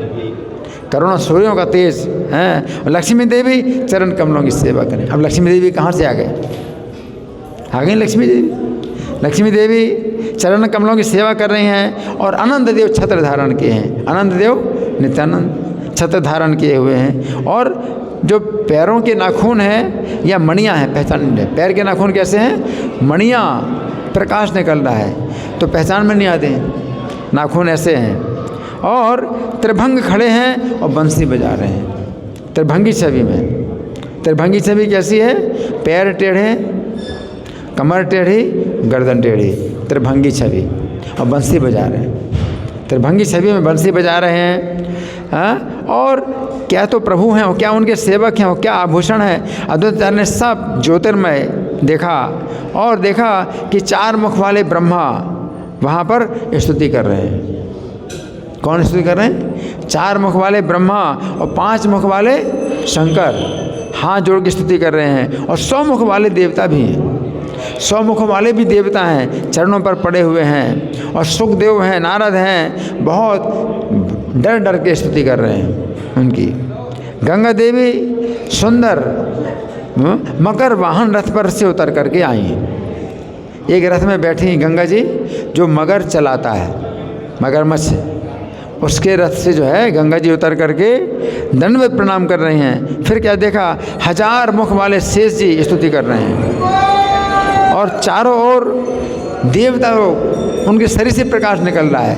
करोड़ों सूर्यों का तेज है। और लक्ष्मी देवी चरण कमलों की सेवा करें। अब लक्ष्मी देवी कहाँ से आ गई लक्ष्मी देवी? लक्ष्मी देवी चरण कमलों की सेवा कर रही हैं और अनंत देव छत्र धारण किए हैं। अनंत देव नित्यानंद छत्र धारण किए हुए हैं। और जो पैरों के नाखून हैं या मणियाँ हैं, पहचान, पैर के नाखून कैसे हैं? मणियाँ, प्रकाश निकल रहा है तो पहचान में नहीं आते, नाखून ऐसे हैं। और त्रिभंग खड़े हैं और बंसी बजा रहे हैं त्रिभंगी छवि में। त्रिभंगी छवि कैसी है? पैर टेढ़े, कमर टेढ़ी, गर्दन टेढ़ी, त्रिभंगी छवि, और बंसी बजा रहे हैं। त्रिभंगी छवि में बंसी बजा रहे हैं। और क्या तो प्रभु हैं और क्या उनके सेवक हैं और क्या आभूषण है। अद्वैताचार्य ने सब ज्योतिर्मय देखा और देखा कि 4 मुख वाले ब्रह्मा वहाँ पर स्तुति कर रहे हैं। कौन स्तुति कर रहे हैं? 4 मुख वाले ब्रह्मा और 5 मुख वाले शंकर हाथ जोड़ के स्तुति कर रहे हैं। और 100 मुख वाले देवता भी हैं, 100 मुख वाले भी देवता हैं, चरणों पर पड़े हुए हैं। और सुखदेव हैं, नारद हैं, बहुत डर डर के स्तुति कर रहे हैं उनकी। गंगा देवी सुंदर मकर वाहन रथ पर से उतर करके आई। एक रथ में बैठी गंगा जी जो मगर चलाता है, मगरमच्छ, उसके रथ से जो है गंगा जी उतर करके दंडवत प्रणाम कर रही हैं। फिर क्या देखा? 1000 मुख वाले शेष जी स्तुति कर रहे हैं और चारों ओर देवता उनके शरीर से प्रकाश निकल रहा है,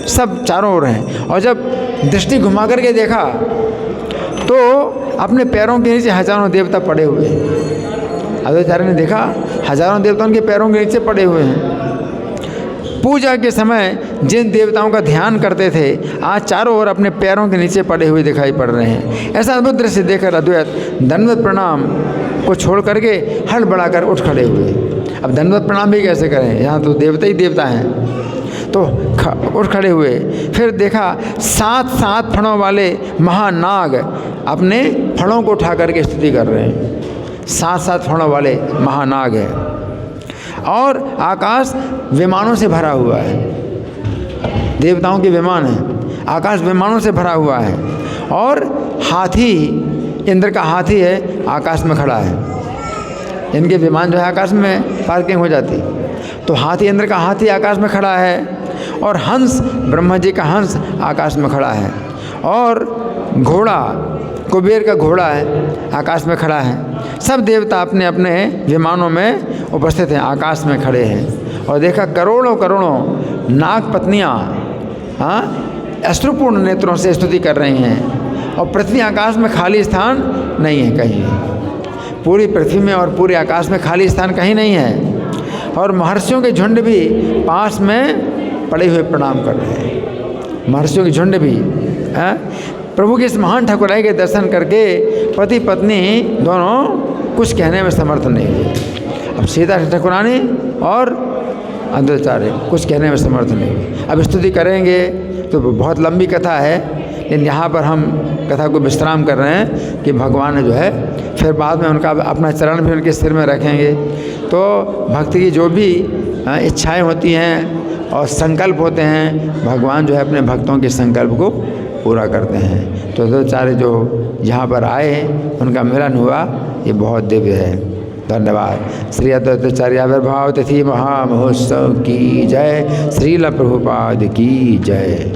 सब चारों ओर हैं। और जब दृष्टि घुमा करके देखा तो अपने पैरों के नीचे हजारों देवता पड़े हुए हैं। अद्वैताचार्य ने देखा हजारों देवता उनके पैरों के नीचे पड़े हुए हैं। पूजा के समय जिन देवताओं का ध्यान करते थे आज चारों ओर अपने पैरों के नीचे पड़े हुए दिखाई पड़ रहे हैं। ऐसा अद्भुत दृश्य देखकर अद्वैत दंडवत प्रणाम को छोड़ करके हड़बड़ा कर उठ खड़े हुए। अब दंडवत प्रणाम भी कैसे करें, यहाँ तो देवता ही देवता हैं। तो उठ खड़े हुए। फिर देखा 7 फणों वाले महानाग अपने फणों को उठा करके स्तुति कर रहे हैं। 7 फणों वाले महानाग हैं और आकाश विमानों से भरा हुआ है। देवताओं के विमान हैं, आकाश विमानों से भरा हुआ है। और हाथी, इंद्र का हाथी है, आकाश में खड़ा है। इनके विमान जो है आकाश में पार्किंग हो जाती, तो हाथी, इंद्र का हाथी आकाश में खड़ा है। और हंस, ब्रह्मा जी का हंस आकाश में खड़ा है। और घोड़ा, कुबेर का घोड़ा है, आकाश में खड़ा है। सब देवता अपने अपने विमानों में उपस्थित हैं, आकाश में खड़े हैं। और देखा करोड़ों करोड़ों नाग पत्नियाँ अश्रुपूर्ण नेत्रों से स्तुति कर रही हैं। और पृथ्वी आकाश में खाली स्थान नहीं है कहीं, पूरी पृथ्वी में और पूरे आकाश में खाली स्थान कहीं नहीं है। और महर्षियों के झुंड भी पास में पड़े हुए प्रणाम कर रहे हैं। महर्षियों के झुंड भी प्रभु की इस महान ठाकुराई के दर्शन करके पति पत्नी दोनों कुछ कहने में समर्थ नहीं हुए। अब सीता ठाकुरानी और अद्वैताचार्य कुछ कहने में समर्थ नहीं हुए। अब स्तुति करेंगे तो बहुत लंबी कथा है, लेकिन यहाँ पर हम कथा को विश्राम कर रहे हैं कि भगवान जो है फिर बाद में उनका अपना चरण भी उनके सिर में रखेंगे। तो भक्ति की जो भी इच्छाएं होती हैं और संकल्प होते हैं, भगवान जो है अपने भक्तों के संकल्प को पूरा करते हैं। तो अद्वैताचार्य जो यहाँ पर आए हैं उनका मिलन हुआ, ये बहुत दिव्य है। धन्यवाद। श्री अद्वैताचार्य आविर्भाव तिथि महामहोत्सव की जय। श्रील प्रभुपाद की जय।